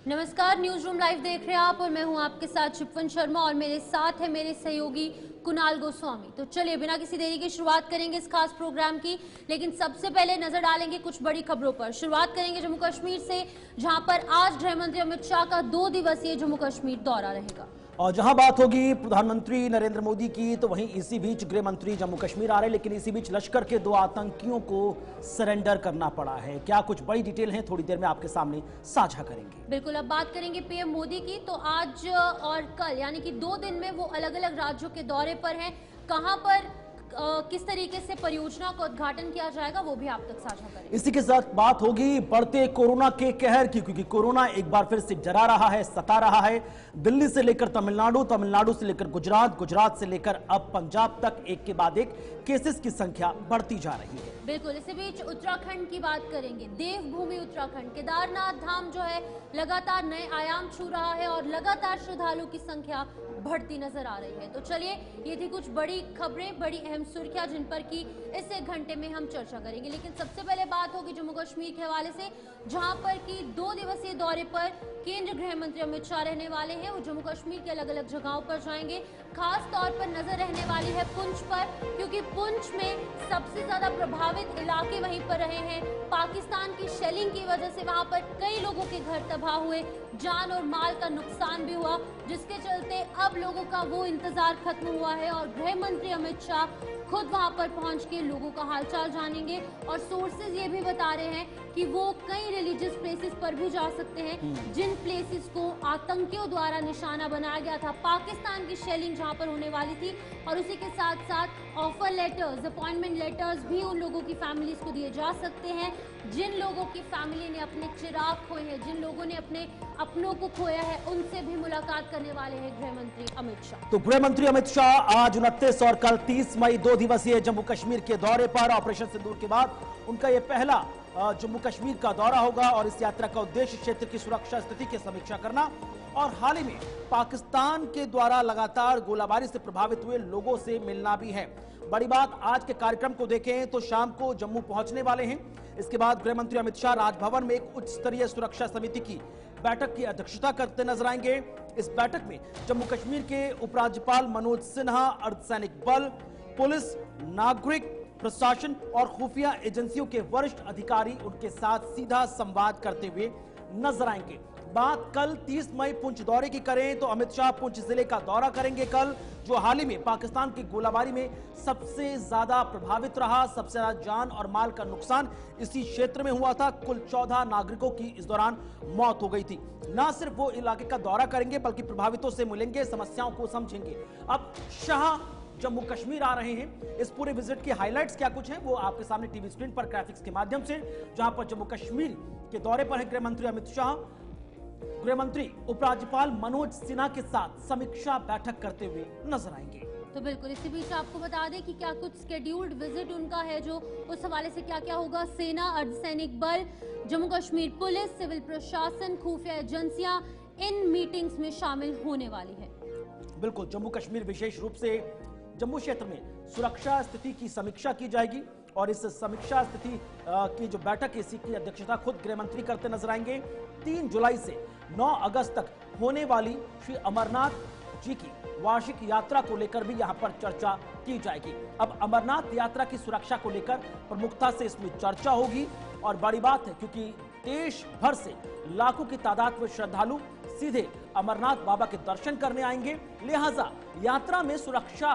नमस्कार, news room live देख रहे हैं आप और मैं हूं आपके साथ शिपवन शर्मा और मेरे साथ है मेरे सहयोगी कुणाल गोस्वामी। तो चलिए बिना किसी देरी के शुरुआत करेंगे इस खास प्रोग्राम की, लेकिन सबसे पहले नजर डालेंगे कुछ बड़ी खबरों पर। शुरुआत करेंगे जम्मू कश्मीर से, जहां पर आज गृह मंत्री अमित शाह का 2 दिवसीय जम्मू कश्मीर दौरा रहेगा। और जहां बात होगी प्रधानमंत्री नरेंद्र मोदी की, तो वहीं इसी बीच गृह मंत्री जम्मू कश्मीर आ रहे हैं, लेकिन इसी बीच लश्कर के 2 आतंकियों को सरेंडर करना पड़ा है। क्या कुछ बड़ी डिटेल है, थोड़ी देर में आपके सामने साझा करेंगे। बिल्कुल, अब बात करेंगे पीएम मोदी की। तो आज और कल यानी कि 2 दिन में वो अलग अलग राज्यों के दौरे पर हैं। कहां पर किस तरीके से परियोजना का उद्घाटन किया जाएगा वो भी आप तक साझा करेंगे। इसी के साथ बात होगी बढ़ते कोरोना के कहर की, क्योंकि कोरोना एक बार फिर से डरा रहा है, सता रहा है। दिल्ली से लेकर तमिलनाडु, तमिलनाडु से लेकर गुजरात, गुजरात से लेकर अब पंजाब तक एक के बाद एक केसेस की संख्या बढ़ती जा रही है। बिल्कुल, इसी बीच उत्तराखंड की बात करेंगे। देवभूमि उत्तराखंड केदारनाथ धाम जो है लगातार नए आयाम छू रहा है और लगातार श्रद्धालुओं की संख्या बढ़ती नजर आ रही है। तो चलिए, ये थी कुछ बड़ी खबरें, बड़ी अहम सुर्खियां जिन पर की इस 1 घंटे में हम चर्चा करेंगे। लेकिन सबसे पहले बात होगी जम्मू कश्मीर के हवाले से, जहां पर की 2 दिवसीय दौरे पर केंद्रीय गृह मंत्री अमित शाह रहने वाले हैं। वो जम्मू कश्मीर के अलग अलग जगहों पर जाएंगे। खास तौर पर नजर रहने वाली है पुंछ पर, क्योंकि पुंछ में सबसे ज्यादा प्रभावित इलाके वहीं पर रहे हैं। पाकिस्तान की शेलिंग की वजह से वहां पर कई लोगों के घर तबाह हुए, जान और माल का नुकसान भी हुआ, जिसके चलते अब लोगों का वो इंतजार खत्म हुआ है और गृह मंत्री अमित शाह खुद वहां पर पहुंच के लोगों का हालचाल जानेंगे। और सोर्सेज ये भी बता रहे हैं कि वो कई रिलीजियस प्लेसेस पर भी जा सकते हैं, जिन प्लेसेस को आतंकियों द्वारा निशाना बनाया गया था। पाकिस्तान की शेलिंग जहां पर होने वाली थी, और उसी के साथ साथ ऑफर लेटर्स, अपॉइंटमेंट लेटर्स भी उन लोगों की फैमिलीज को दिए जा सकते हैं जिन लोगों की फैमिली ने अपने चिराग खोए हैं, जिन लोगों ने अपने अपनों को खोया है, उनसे भी मुलाकात करने वाले हैं गृह मंत्री अमित शाह। तो गृह मंत्री अमित शाह आज 29 और कल 30 मई 2 दिवसीय जम्मू कश्मीर के दौरे पर। ऑपरेशन सिंदूर के बाद उनका यह पहला जम्मू कश्मीर का दौरा होगा और इस यात्रा का उद्देश्य क्षेत्र की सुरक्षा स्थिति की समीक्षा करना और हाल ही में पाकिस्तान के द्वारा लगातार गोलाबारी से प्रभावित हुए लोगों से मिलना भी है। बड़ी बात, आज के कार्यक्रम को देखें तो शाम को जम्मू पहुंचने वाले हैं। इसके बाद गृह मंत्री अमित शाह राजभवन में एक उच्च स्तरीय सुरक्षा समिति की बैठक की अध्यक्षता करते नजर आएंगे। इस बैठक में जम्मू कश्मीर के उपराज्यपाल मनोज सिन्हा, अर्धसैनिक बल, पुलिस, नागरिक प्रशासन और खुफिया एजेंसियों के वरिष्ठ अधिकारी उनके साथ सीधा संवाद करते हुए नजर आएंगे। बात कल 30 मई पुंछ दौरे की करें तो अमित शाह पुंछ जिले का दौरा करेंगे कल, जो हाल ही में पाकिस्तान की गोलाबारी में सबसे ज्यादा प्रभावित रहा। सबसे ज्यादा जान और माल का नुकसान इसी क्षेत्र में हुआ था। कुल 14 नागरिकों की इस दौरान मौत हो गई थी। न सिर्फ वो इलाके का दौरा करेंगे बल्कि प्रभावितों से मिलेंगे, समस्याओं को समझेंगे। अब शाह जम्मू कश्मीर आ रहे हैं। इस पूरे विजिट के हाइलाइट्स क्या कुछ हैं वो आपके सामने टीवी स्क्रीन पर ग्राफिक्स के माध्यम से, जहां पर जम्मू कश्मीर के दौरे पर है गृह मंत्री अमित शाह, गृह मंत्री उपराज्यपाल मनोज सिन्हा के साथ समीक्षा बैठक करते हुए नजर आएंगे। तो बिल्कुल, इसी बीच आपको बता दें कि क्या कुछ स्केड्यूल्ड विजिट उनका है, जो उस हवाले से क्या क्या होगा। सेना, अर्धसैनिक बल, जम्मू कश्मीर पुलिस, सिविल प्रशासन, खुफिया एजेंसियां इन मीटिंग्स में शामिल होने वाली है। बिल्कुल, जम्मू कश्मीर विशेष रूप से जम्मू क्षेत्र में सुरक्षा स्थिति की समीक्षा की जाएगी और इस समीक्षा स्थिति की जो बैठक है इसी की अध्यक्षता खुद गृह मंत्री करते नजर आएंगे। 3 जुलाई से 9 अगस्त तक होने वाली श्री अमरनाथ जी की वार्षिक यात्रा को लेकर भी यहां पर चर्चा की जाएगी। अब अमरनाथ यात्रा की सुरक्षा को लेकर प्रमुखता से इसमें चर्चा होगी और बड़ी बात है क्योंकि देश भर से लाखों की तादाद में श्रद्धालु सीधे अमरनाथ बाबा के दर्शन करने आएंगे। लिहाजा यात्रा में सुरक्षा,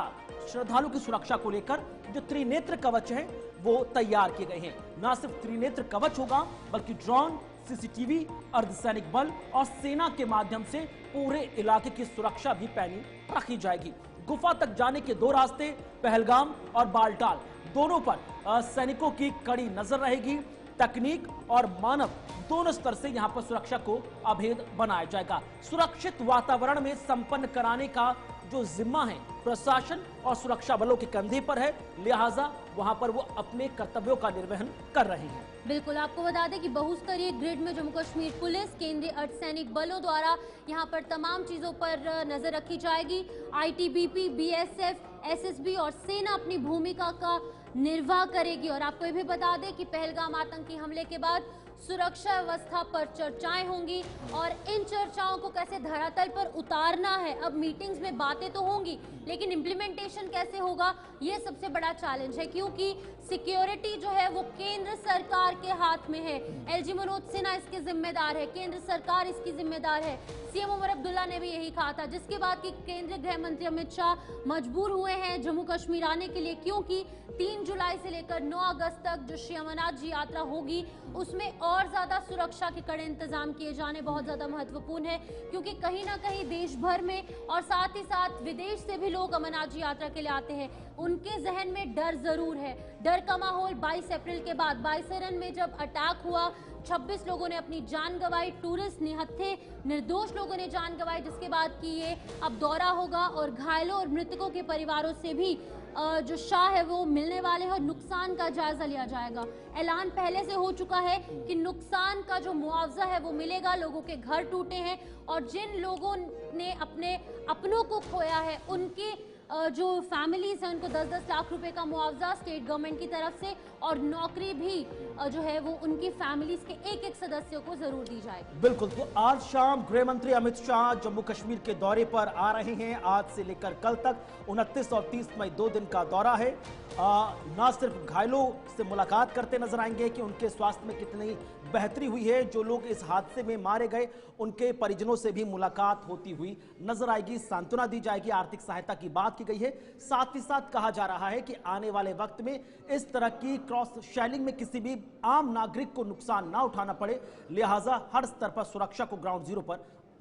श्रद्धालु की सुरक्षा को लेकर जो त्रिनेत्र कवच है वो तैयार किए गए हैं। न सिर्फ त्रिनेत्र कवच होगा बल्कि ड्रोन, सीसीटीवी, अर्धसैनिक बल और सेना के माध्यम से पूरे इलाके की सुरक्षा भी पैनी रखी जाएगी। गुफा तक जाने के 2 रास्ते, पहलगाम और बालटाल, दोनों पर सैनिकों की कड़ी नजर रहेगी। तकनीक और मानव दोनों स्तर से यहां पर सुरक्षा को अभेद बनाया जाएगा। सुरक्षित वातावरण में संपन्न कराने का जो जिम्मा है प्रशासन और सुरक्षा बलों के कंधे पर है, लिहाजा वहां पर वो अपने कर्तव्यों का निर्वहन कर रहे हैं। बिल्कुल, आपको बता दें कि बहुस्तरीय ग्रिड में जम्मू कश्मीर पुलिस, केंद्रीय अर्धसैनिक बलों द्वारा यहां पर तमाम चीजों पर नजर रखी जाएगी। आईटीबीपी, बीएसएफ, एसएसबी और सेना अपनी भूमिका का निर्वाह करेगी। और आपको ये भी बता दें कि पहलगाम आतंकी हमले के बाद सुरक्षा व्यवस्था पर चर्चाएं होंगी और इन चर्चाओं को कैसे धरातल पर उतारना है। अब मीटिंग्स में बातें तो होंगी, लेकिन इम्प्लीमेंटेशन कैसे होगा, ये सबसे बड़ा चैलेंज है, क्योंकि सिक्योरिटी जो है वो केंद्र सरकार के हाथ में है। एलजी मनोज सिन्हा इसके जिम्मेदार है, केंद्र सरकार इसकी जिम्मेदार है। सीएम उमर अब्दुल्ला ने भी यही कहा था, जिसके बाद कि केंद्रीय गृह मंत्री अमित शाह मजबूर हुए हैं जम्मू कश्मीर आने के लिए, क्योंकि 3 जुलाई से लेकर 9 अगस्त तक जो श्री अमरनाथ जी यात्रा होगी उसमें और ज्यादा सुरक्षा के कड़े इंतजाम किए जाने बहुत ज्यादा महत्वपूर्ण है, क्योंकि कहीं ना कहीं देश भर में और साथ ही साथ विदेश से भी लोग अमरनाथ जी यात्रा के लिए आते हैं। उनके जहन में डर जरूर है, डर का माहौल 22 अप्रैल के बाद बाईसरन में जब अटैक हुआ, 26 लोगों ने अपनी जान गंवाई, टूरिस्ट निहत्थे निर्दोष लोगों ने जान गंवाई, जिसके बाद कि ये अब दौरा होगा और घायलों और मृतकों के परिवारों से भी जो शाह है वो मिलने वाले हैं और नुकसान का जायजा लिया जाएगा। ऐलान पहले से हो चुका है कि नुकसान का जो मुआवजा है वो मिलेगा। लोगों के घर टूटे हैं और जिन लोगों ने अपने अपनों को खोया है उनकी जो फैमिलीज हैं उनको 10-10 लाख रुपए का मुआवजा स्टेट गवर्नमेंट की तरफ से, और नौकरी भी जो है वो उनकी फैमिलीज के एक-एक सदस्यों को जरूर दी जाएगी। बिल्कुल, तो आज शाम गृह मंत्री अमित शाह जम्मू कश्मीर के दौरे पर आ रहे हैं। आज से लेकर कल तक 29 और 30 मई 2 दिन का दौरा है। ना सिर्फ घायलों से मुलाकात करते नजर आएंगे कि उनके स्वास्थ्य में कितनी बेहतरी हुई है, जो लोग इस हादसे में मारे गए उनके परिजनों से भी मुलाकात होती हुई नजर आएगी, सांत्वना दी जाएगी, आर्थिक सहायता की बात की गई है। साथ ही साथ कहा जा रहा है कि आने वाले वक्त में इस तरह की क्रॉस शेलिंग में किसी भी आम नागरिक को नुकसान ना उठाना पड़े, लिहाजा हर स्तर पर सुरक्षा को ग्राउंड जीरो पर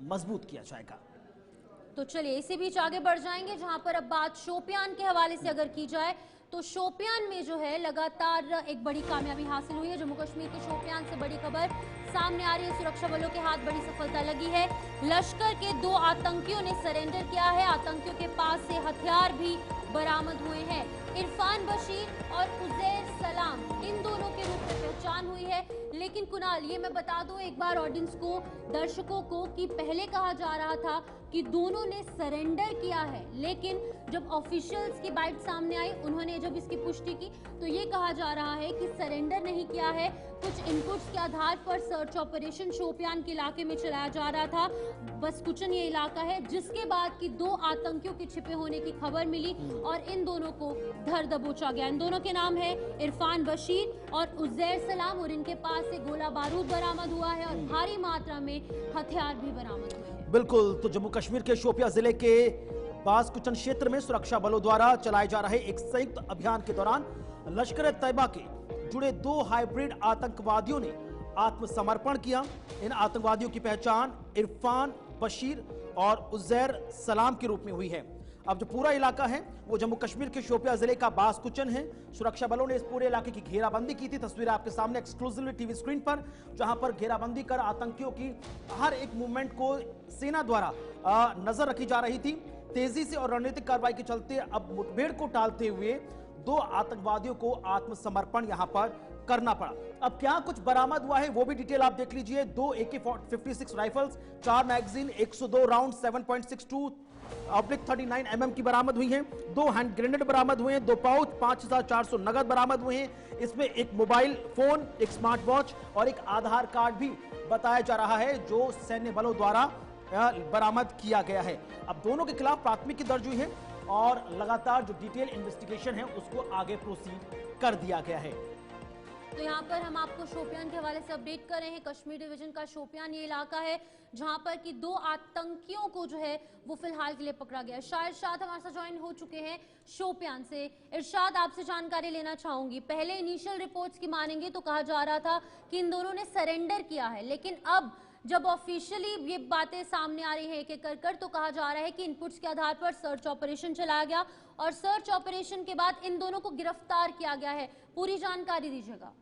मजबूत किया जाएगा। तो चलिए इसी बीच आगे बढ़ जाएंगे, जहां पर अब बात शोपियान के हवाले से अगर की जाए तो शोपियान में जो है लगातार एक बड़ी कामयाबी हासिल हुई है। जम्मू कश्मीर के शोपियान से बड़ी खबर सामने आ रही है, सुरक्षा बलों के हाथ बड़ी सफलता लगी है। लश्कर के 2 आतंकियों ने सरेंडर किया है। आतंकियों के पास से हथियार भी बरामद हुए हैं। इरफान बशीर और उजैर सलाम, इन दोनों के रूप में पहचान हुई है। लेकिन कुणाल, ये मैं बता दूं एक बार ऑडियंस को, दर्शकों को, कि पहले कहा जा रहा था कि दोनों ने सरेंडर किया है, लेकिन जब ऑफिशियल्स की बाइट सामने आई, उन्होंने जब इसकी पुष्टि की तो ये कहा जा रहा है कि सरेंडर नहीं किया है। कुछ इनपुट्स के आधार पर सर्च ऑपरेशन शोपियान के इलाके में चलाया जा रहा था। बसकुचन ये इलाका है, जिसके बाद कि 2 आतंकियों के छिपे होने की खबर मिली और इन दोनों को धर दबोचा गया। इन दोनों के नाम है इरफान बशीर और उजैर सलाम, और इनके पास से गोला बारूद बरामद हुआ है और भारी मात्रा में हथियार भी बरामद हुए हैं। बिल्कुल, तो जम्मू कश्मीर के शोपिया जिले के बासकुचन क्षेत्र में सुरक्षा बलों द्वारा चलाए जा रहे एक संयुक्त अभियान के दौरान लश्कर ए तैयबा के जुड़े 2 हाइब्रिड आतंकवादियों ने आत्मसमर्पण किया। इन आतंकवादियों की पहचान इरफान बशीर और उजैर सलाम के रूप में हुई है। अब जो पूरा इलाका है वो जम्मू कश्मीर के शोपिया जिले का बासकुचन है। सुरक्षा बलों ने इस पूरे इलाके की घेराबंदी की थी। तस्वीर आपके सामने एक्सक्लूसिवली टीवी स्क्रीन पर, जहां पर घेराबंदी कर आतंकियों की हर एक मूवमेंट को सेना द्वारा नजर रखी जा रही थी। तेजी से और रणनीतिक कार्रवाई के चलते अब मुठभेड़ को टालते हुए 2 आतंकवादियों को आत्मसमर्पण यहां पर करना पड़ा। अब क्या कुछ बरामद हुआ है वो भी डिटेल आप देख लीजिए। 2 AK-56 rifles, 4 magazine, 102 round, 7.62/39 mm की बरामद हुई हैं। 2 हैंड ग्रेनेड बरामद हुए हैं, 2 पाउच, 5400 नगद बरामद हुए हैं। इसमें एक मोबाइल फोन, एक स्मार्ट वॉच और एक आधार कार्ड भी बताया जा रहा है, जो सैन्य बलों द्वारा बरामद किया गया है। अब दोनों के खिलाफ प्राथमिकी दर्ज हुई है और लगातार जो डिटेल इन्वेस्टिगेशन है उसको आगे प्रोसीड कर दिया गया है। तो यहाँ पर हम आपको शोपियान के हवाले से अपडेट कर रहे हैं। कश्मीर डिवीजन का शोपियान ये इलाका है जहां पर कि 2 आतंकियों को जो है वो फिलहाल के लिए पकड़ा गया है। शायद इरशाद हमारे साथ ज्वाइन हो चुके हैं शोपियान से। इरशाद, आपसे जानकारी लेना चाहूंगी। पहले इनिशियल रिपोर्ट्स की मानेंगे तो कहा जा रहा था कि इन दोनों ने सरेंडर किया है, लेकिन अब जब ऑफिशियली ये बातें सामने आ रही है एक-एक कर तो कहा जा रहा है कि इनपुट्स के आधार पर सर्च ऑपरेशन चलाया गया और सर्च ऑपरेशन के बाद इन दोनों को गिरफ्तार किया गया है। पूरी जानकारी दीजिएगा।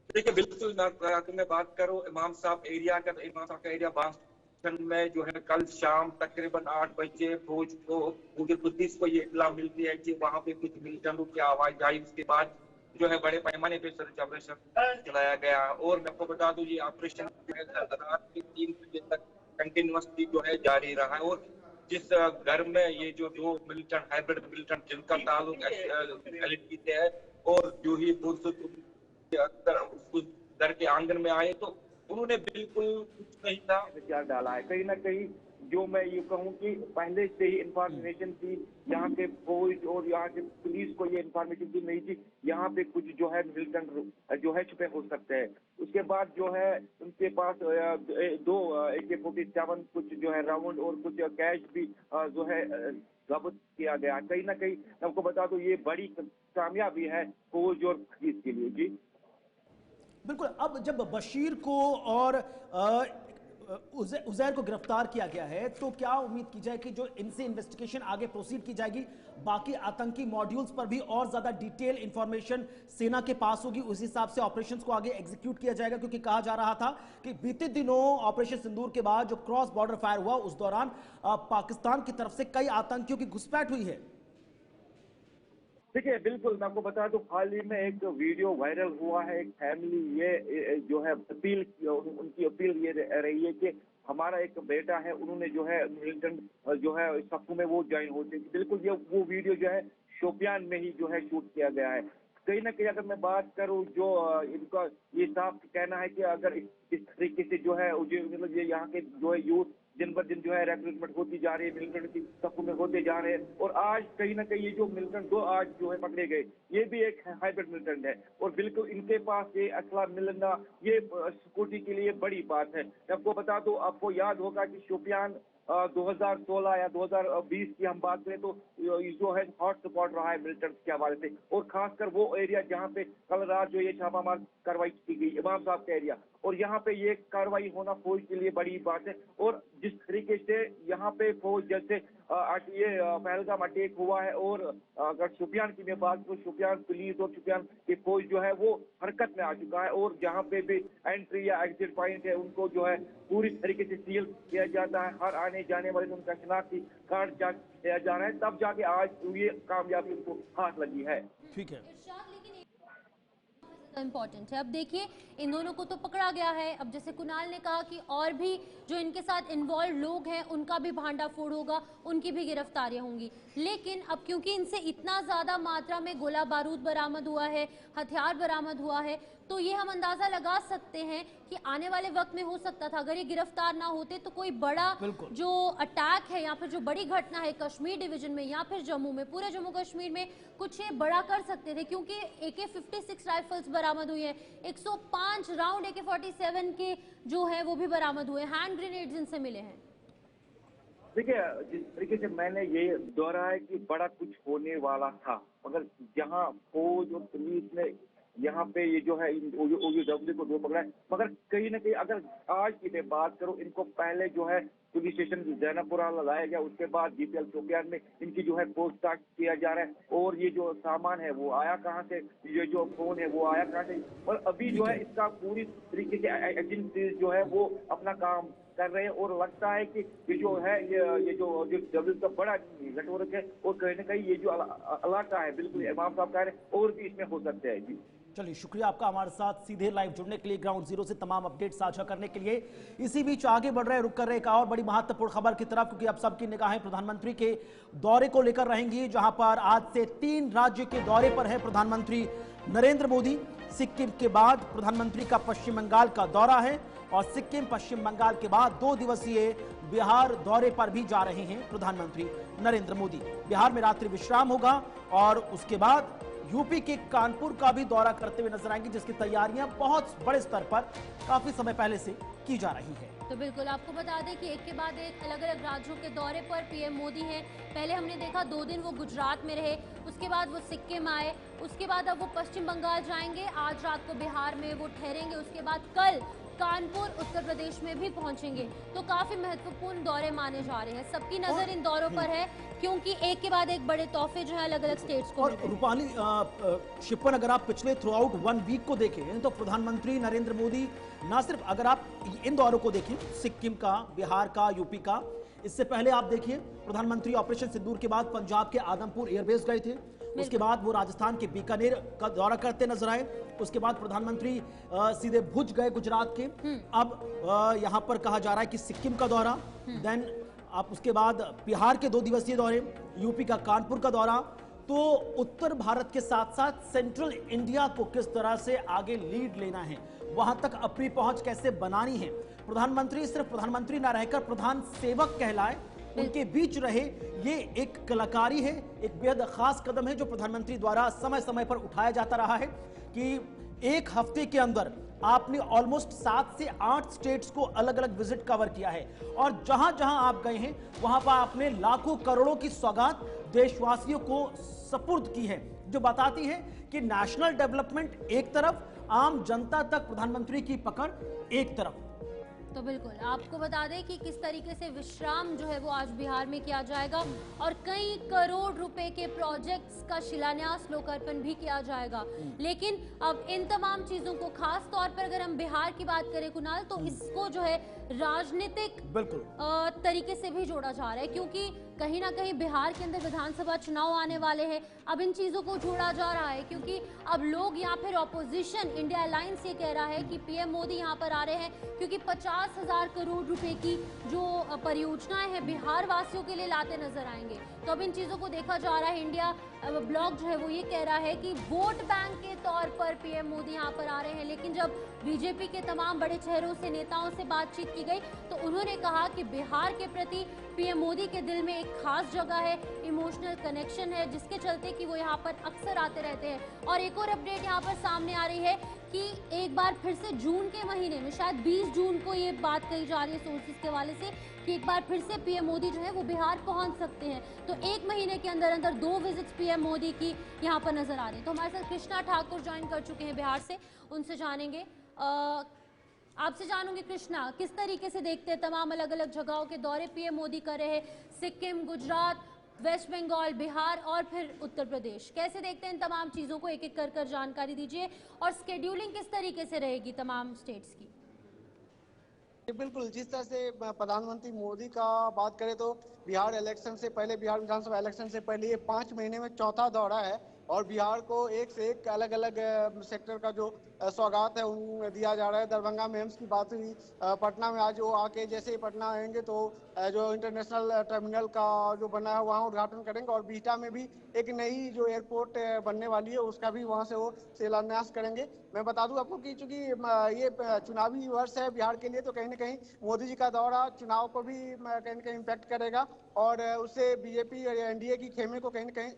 देखिए, बिल्कुल मैं बात करूं इमाम साहब का एरिया बासकुचन में जो है कल शाम तकरीबन 8 बजे फौज को पुलिस को ये इत्तला मिलती है कि वहां पे कुछ मिलिटेंटों की आवाज आई। उसके बाद जो है बड़े पैमाने पे सर्च ऑपरेशन चलाया गया और मैं आपको बता दूं ये ऑपरेशन रात के 3 बजे तक कंटिन्यूअसली जो है जारी रहा और जिस घर में ये जो 2 मिलिटेंट हाइब्रिड मिलिटेंट जिनका ताल्लुक LTTE से है और जो ही अंदर उसको घर के आंगन में आए तो उन्होंने बिल्कुल कुछ नहीं था विचार डाला है। कहीं ना कहीं जो मैं ये कहूँ कि पहले से ही इंफॉर्मेशन थी, यहाँ के फौज और यहाँ के पुलिस को ये इंफॉर्मेशन थी नहीं थी यहाँ पे कुछ जो है मिलिटेंट जो है छुपे हो सकते हैं। उसके बाद जो है उनके पास दो AK-47 कुछ जो है राउंड और कुछ कैश भी जो है जब्त किया गया। कहीं ना कहीं आपको बता दो ये बड़ी कामयाबी है फौज और पुलिस के लिए। जी बिल्कुल। अब जब बशीर को और उजैर को गिरफ्तार किया गया है तो क्या उम्मीद की जाए कि जो इनसे इन्वेस्टिगेशन आगे प्रोसीड की जाएगी, बाकी आतंकी मॉड्यूल्स पर भी और ज्यादा डिटेल इंफॉर्मेशन सेना के पास होगी, उस हिसाब से ऑपरेशंस को आगे एग्जीक्यूट किया जाएगा? क्योंकि कहा जा रहा था कि बीते दिनों ऑपरेशन सिंदूर के बाद जो क्रॉस बॉर्डर फायर हुआ उस दौरान पाकिस्तान की तरफ से कई आतंकियों की घुसपैठ हुई है। देखिए बिल्कुल, मैं आपको बता दूं हाल ही में एक वीडियो वायरल हुआ है। एक फैमिली ये जो है अपील, उनकी अपील ये रही है कि हमारा एक बेटा है, उन्होंने जो है मिलिटेंट जो है सफू में वो ज्वाइन होते। बिल्कुल ये वो वीडियो जो है शोपियान में ही जो है शूट किया गया है। कहीं ना कहीं अगर मैं बात करूं जो इनका ये साफ कहना है कि अगर इस तरीके से जो है मतलब ये यहाँ के जो है यूथ दिन ब दिन जो है रिक्रूटमेंट होती जा रही है, मिलिटेंट की सफू में होते जा रहे हैं। और आज कहीं ना कहीं ये जो मिलिटेंट दो आज जो है पकड़े गए, ये भी एक हाइब्रिड मिलिटेंट है और बिल्कुल इनके पास ये असला मिलना ये सिक्योरिटी के लिए बड़ी बात है। मैं आपको बता दूं, आपको याद होगा कि शोपियान 2016 या 2020 की हम बात करें तो जो है हॉट स्पॉट रहा है मिलिटेंट के हवाले से, और खासकर वो एरिया जहाँ पे कल रात जो ये छापामार कार्रवाई की गई इमाम साहब का एरिया, और यहाँ पे ये कार्रवाई होना फौज के लिए बड़ी बात है। और जिस तरीके से यहाँ पे फौज जैसे ये पहलगाम अटैक हुआ है, और अगर शोपियान की मैं बात करूँ, शोपियान पुलिस और शोपियान की फौज जो है वो हरकत में आ चुका है, और जहाँ पे भी एंट्री या एग्जिट पॉइंट है उनको जो है पूरी तरीके से सील किया जाता है। हर आने जाने वाले उनका शनाख्ती कार्ड जांच किया जा रहा है, तब जाके आज ये कामयाबी उनको हाथ लगी है। ठीक है, इम्पोर्टेंट है। अब देखिए इन दोनों को तो पकड़ा गया है, अब जैसे कुणाल ने कहा कि और भी जो इनके साथ इन्वॉल्व लोग हैं उनका भी भांडाफोड़ होगा, उनकी भी गिरफ्तारियां होंगी। लेकिन अब क्योंकि इनसे इतना ज्यादा मात्रा में गोला बारूद बरामद हुआ है, हथियार बरामद हुआ है, तो ये हम अंदाजा लगा सकते हैं कि आने वाले वक्त में हो सकता था अगर ये गिरफ्तार ना होते तो कोई बड़ा जो अटैक है या फिर जो बड़ी घटना है कश्मीर डिवीजन में या फिर जम्मू में, पूरे जम्मू कश्मीर में कुछ ये बड़ा कर सकते थे। क्योंकि AK-56 राइफल्स बरामद हुई है, 105 राउंड AK-47 के जो है वो भी बरामद हुए, हैंड ग्रेनेड्स इनसे मिले हैं। देखिए जिस तरीके से मैंने ये दोहराया कि बड़ा कुछ होने वाला था, मगर जहां फौज और पुलिस ने यहाँ पे ये जो है OUW को दो पकड़ा है, मगर कहीं ना कहीं अगर आज की मैं बात करूँ, इनको पहले जो है पुलिस स्टेशन जैनापुरा लाया गया, उसके बाद GPL शोपियान में इनकी जो है पूछताछ किया जा रहा है। और ये जो सामान है वो आया कहाँ से, ये जो फोन है वो आया कहाँ से, और अभी जो है इसका पूरी तरीके से एजेंसी जो है वो अपना काम कर रहे हैं। और लगता है कि ये जो है ये जो WW का बड़ा नेटवर्क है, और कहीं ना कहीं ये जो इलाका है बिल्कुल इमाम साहब का है, और भी इसमें हो सकते हैं। जी चलिए, शुक्रिया आपका हमारे साथ सीधे लाइव जुड़ने के लिए, ग्राउंड जीरो से तमाम अपडेट साझा करने के लिए। इसी बीच आगे बढ़ रहे रुक कर रहे एक और बड़ी महत्वपूर्ण खबर की तरफ, क्योंकि अब सबकी निगाहें प्रधानमंत्री के दौरे को लेकर रहेंगी, जहां पर आज से 3 राज्य के दौरे पर है प्रधानमंत्री नरेंद्र मोदी। सिक्किम के बाद प्रधानमंत्री का पश्चिम बंगाल का दौरा है, और सिक्किम पश्चिम बंगाल के बाद 2 दिवसीय बिहार दौरे पर भी जा रहे हैं प्रधानमंत्री नरेंद्र मोदी। बिहार में रात्रि विश्राम होगा और उसके बाद यूपी के कानपुर का भी दौरा करते हुए नजर आएंगे, जिसकी तैयारियां बहुत बड़े स्तर पर काफी समय पहले से की जा रही है। तो बिल्कुल आपको बता दें कि एक के बाद एक अलग अलग राज्यों के दौरे पर PM मोदी हैं। पहले हमने देखा 2 दिन वो गुजरात में रहे, उसके बाद वो सिक्किम आए, उसके बाद अब वो पश्चिम बंगाल जाएंगे, आज रात को बिहार में वो ठहरेंगे, उसके बाद कल कानपुर उत्तर प्रदेश में भी पहुंचेंगे। तो काफी महत्वपूर्ण दौरे माने जा रहे हैं, सबकी नजर इन दौरों पर है, क्योंकि एक के बाद एक बड़े तोहफे जो है अलग अलग स्टेट्स को। और रूपाली शिपन, अगर आप पिछले थ्रू आउट 1 वीक को देखें तो प्रधानमंत्री नरेंद्र मोदी ना सिर्फ अगर आप इन दौरों को देखें, सिक्किम का, बिहार का, यूपी का, इससे पहले आप देखिए प्रधानमंत्री ऑपरेशन सिंदूर के बाद पंजाब के आदमपुर एयरबेस गए थे, उसके बाद वो राजस्थान के बीकानेर का दौरा करते नजर आए, उसके बाद प्रधानमंत्री सीधे भुज गए गुजरात के। अब यहां पर कहा जा रहा है कि सिक्किम का दौरा, देन आप उसके बाद बिहार के 2 दिवसीय दौरे, यूपी का कानपुर का दौरा, तो उत्तर भारत के साथ साथ सेंट्रल इंडिया को किस तरह से आगे लीड लेना है, वहां तक अपनी पहुंच कैसे बनानी है। प्रधानमंत्री सिर्फ प्रधानमंत्री ना रहकर प्रधान सेवक कहलाए, उनके बीच रहे, ये एक कलाकारी है, एक बेहद खास कदम है जो प्रधानमंत्री द्वारा समय समय पर उठाया जाता रहा है कि एक हफ्ते के अंदर आपने ऑलमोस्ट 7 से 8 स्टेट्स को अलग अलग विजिट कवर किया है और जहां जहां आप गए हैं वहां पर आपने लाखों करोड़ों की सौगात देशवासियों को सपुर्द की है, जो बताती है कि नेशनल डेवलपमेंट एक तरफ, आम जनता तक प्रधानमंत्री की पकड़ एक तरफ। तो बिल्कुल आपको बता दें कि किस तरीके से विश्राम जो है वो आज बिहार में किया जाएगा और कई करोड़ रुपए के प्रोजेक्ट्स का शिलान्यास लोकार्पण भी किया जाएगा। लेकिन अब इन तमाम चीजों को खास तौर पर अगर हम बिहार की बात करें कुणाल, तो इसको जो है राजनीतिक तरीके से भी जोड़ा जा रहा है, क्योंकि कहीं ना कहीं बिहार के अंदर विधानसभा चुनाव आने वाले हैं। अब इन चीजों को जोड़ा जा रहा है क्योंकि अब लोग या फिर ऑपोजिशन इंडिया अलायंस ये कह रहा है कि पीएम मोदी यहाँ पर आ रहे हैं क्योंकि 50,000 करोड़ रुपए की जो परियोजनाएं हैं बिहार वासियों के लिए लाते नजर आएंगे। तो अब इन चीजों को देखा जा रहा है। इंडिया ब्लॉक जो है वो ये कह रहा है कि वोट बैंक के तौर पर पीएम मोदी यहाँ पर आ रहे हैं। लेकिन जब बीजेपी के तमाम बड़े चेहरों से, नेताओं से बातचीत की गई तो उन्होंने कहा कि बिहार के प्रति पीएम मोदी के दिल में एक खास जगह है, इमोशनल कनेक्शन है, जिसके चलते कि वो यहाँ पर अक्सर आते रहते हैं। और एक और अपडेट यहाँ पर सामने आ रही है कि एक बार फिर से जून के महीने में, शायद 20 जून को ये बात कही जा रही है सोर्सेज के हवाले से, कि एक बार फिर से पीएम मोदी जो है वो बिहार पहुंच सकते हैं। तो एक महीने के अंदर अंदर 2 विजिट्स पीएम मोदी की यहाँ पर नजर आ रही है। तो हमारे साथ कृष्णा ठाकुर ज्वाइन कर चुके हैं बिहार से, उनसे जानेंगे। आपसे जानूंगी कृष्णा, किस तरीके से देखते हैं तमाम अलग अलग जगहों के दौरे पीएम मोदी कर रहे हैं, सिक्किम, गुजरात, वेस्ट बंगाल, बिहार और फिर उत्तर प्रदेश, कैसे देखते हैं इन तमाम चीजों को? एक एक कर जानकारी दीजिए और स्केड्यूलिंग किस तरीके से रहेगी तमाम स्टेट्स की? बिल्कुल, जिस तरह से प्रधानमंत्री मोदी का बात करें तो बिहार इलेक्शन से पहले, बिहार विधानसभा इलेक्शन से पहले ये 5 महीने में चौथा दौरा है और बिहार को एक से एक अलग अलग सेक्टर का जो सौगात है उन दिया जा रहा है। दरभंगा में एम्स की बात हुई, पटना में आज वो आके जैसे ही पटना आएंगे तो जो इंटरनेशनल टर्मिनल का जो बना है वहाँ उद्घाटन करेंगे और बिहटा में भी एक नई जो एयरपोर्ट बनने वाली है उसका भी वहाँ से वो शिलान्यास करेंगे। मैं बता दूं आपको कि चूंकि ये चुनावी वर्ष है बिहार के लिए, तो कहीं ना कहीं मोदी जी का दौरा चुनाव को भी कहीं ना कहीं इम्पैक्ट करेगा और उससे बीजेपी और एनडीए की खेमे को कहीं ना कहीं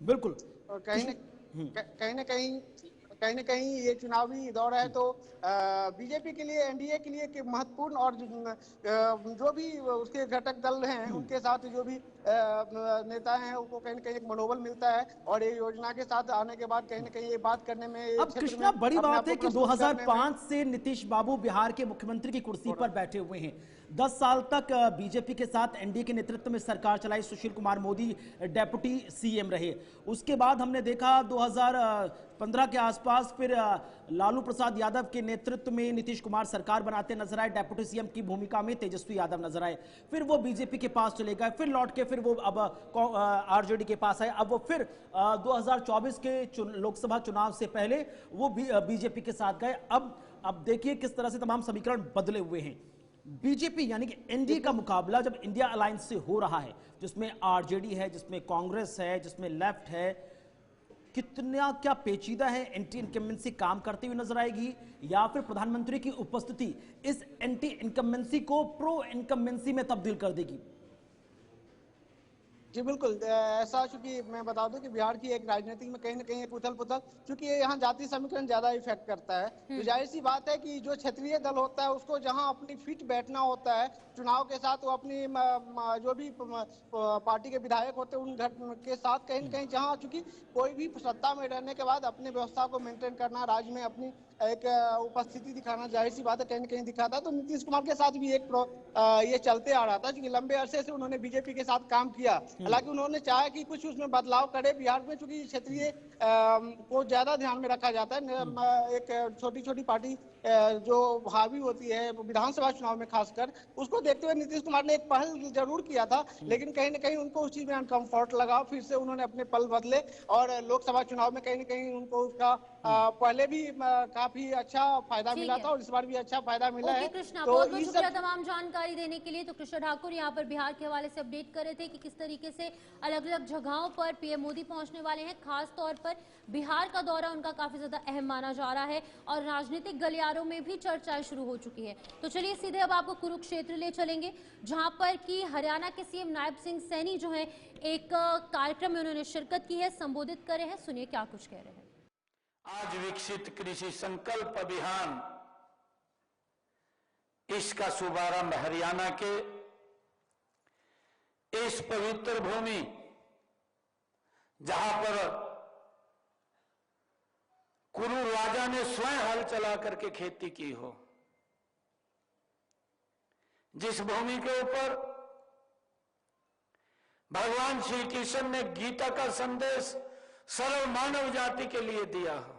बिल्कुल कहीं ना कहीं ये चुनावी दौर है तो बीजेपी के लिए, एनडीए के लिए महत्वपूर्ण और जो भी उसके घटक दल हैं उनके साथ जो भी नेता हैं उनको कहीं ना कहीं एक मनोबल मिलता है और ये योजना के साथ आने के बाद कहीं ना कहीं ये बात करने में। अब कृष्णा, बड़ी बात है कि 2005 से नीतीश बाबू बिहार के मुख्यमंत्री की कुर्सी पर बैठे हुए हैं। 10 साल तक बीजेपी के साथ एनडीए के नेतृत्व में सरकार चलाई, सुशील कुमार मोदी डेप्यूटी सीएम रहे। उसके बाद हमने देखा 2015 के आसपास फिर लालू प्रसाद यादव के नेतृत्व में नीतीश कुमार सरकार बनाते नजर आए, डेप्यूटी सीएम की भूमिका में तेजस्वी यादव नजर आए। फिर वो बीजेपी के पास चले गए, फिर लौट के फिर वो अब आरजेडी के पास आए। अब वो फिर 2024 के लोकसभा चुनाव से पहले वो बीजेपी के साथ गए। अब देखिए किस तरह से तमाम समीकरण बदले हुए हैं। बीजेपी यानी कि एनडीए का मुकाबला जब इंडिया अलायंस से हो रहा है, जिसमें आरजेडी है, जिसमें कांग्रेस है, जिसमें लेफ्ट है, कितना क्या पेचीदा है? एंटी इनकम्बेंसी काम करती हुई नजर आएगी या फिर प्रधानमंत्री की उपस्थिति इस एंटी इनकम्बेंसी को प्रो इनकम्बेंसी में तब्दील कर देगी? जी बिल्कुल, ऐसा चूंकि मैं बता दूं कि बिहार की एक राजनीति में कहीं ना कहीं एक उथल पुथल, चूंकि यहाँ जाति समीकरण ज्यादा इफेक्ट करता है, तो जाहिर सी बात है कि जो क्षेत्रीय दल होता है उसको जहाँ अपनी फिट बैठना होता है चुनाव के साथ, वो अपनी जो भी पार्टी के विधायक होते हैं उन घर के साथ कहीं ना कहीं, जहाँ चूंकि कोई भी सत्ता में रहने के बाद अपनी व्यवस्था को मेंटेन करना, राज्य में अपनी एक उपस्थिति दिखाना, जाहिर सी बात है कहीं ना कहीं दिखाता है। तो नीतीश कुमार के साथ भी एक ये चलते आ रहा था क्योंकि लंबे अरसे से उन्होंने बीजेपी के साथ काम किया। हालांकि उन्होंने चाहा कि कुछ उसमें बदलाव करे बिहार में, चूंकि क्षेत्रीय को ज्यादा ध्यान में रखा जाता है। एक छोटी छोटी पार्टी जो हावी होती है विधानसभा चुनाव में खासकर, उसको देखते हुए नीतीश कुमार ने एक पहल जरूर किया था, लेकिन कहीं ना कहीं उनको उस चीज में अनकंफर्ट लगा। फिर से उन्होंने अपने पल बदले और लोकसभा चुनाव में कहीं ना कहीं उनको उसका पहले भी काफी अच्छा फायदा मिला था और इस बार भी अच्छा फायदा मिला है। कृष्णा, तो बहुत बहुत शुक्रिया तमाम जानकारी देने के लिए। तो कृष्णा ठाकुर यहाँ पर बिहार के हवाले से अपडेट कर रहे थे कि किस तरीके से अलग अलग जगहों पर पीएम मोदी पहुंचने वाले हैं। खास तौर पर बिहार का दौरा उनका काफी ज्यादा अहम माना जा रहा है और राजनीतिक गलियारों में भी चर्चाएं शुरू हो चुकी है। तो चलिए सीधे अब आपको कुरुक्षेत्र ले चलेंगे, जहां पर कि हरियाणा के सीएम नायब सिंह सैनी जो है एक कार्यक्रम में उन्होंने शिरकत की है, संबोधित करे हैं। सुनिए क्या कुछ कह रहे हैं। आज विकसित कृषि संकल्प अभियान, इसका शुभारंभ हरियाणा के इस पवित्र भूमि जहां पर कुरु राजा ने स्वयं हल चला करके खेती की हो, जिस भूमि के ऊपर भगवान श्री कृष्ण ने गीता का संदेश सर्व मानव जाति के लिए दिया हो,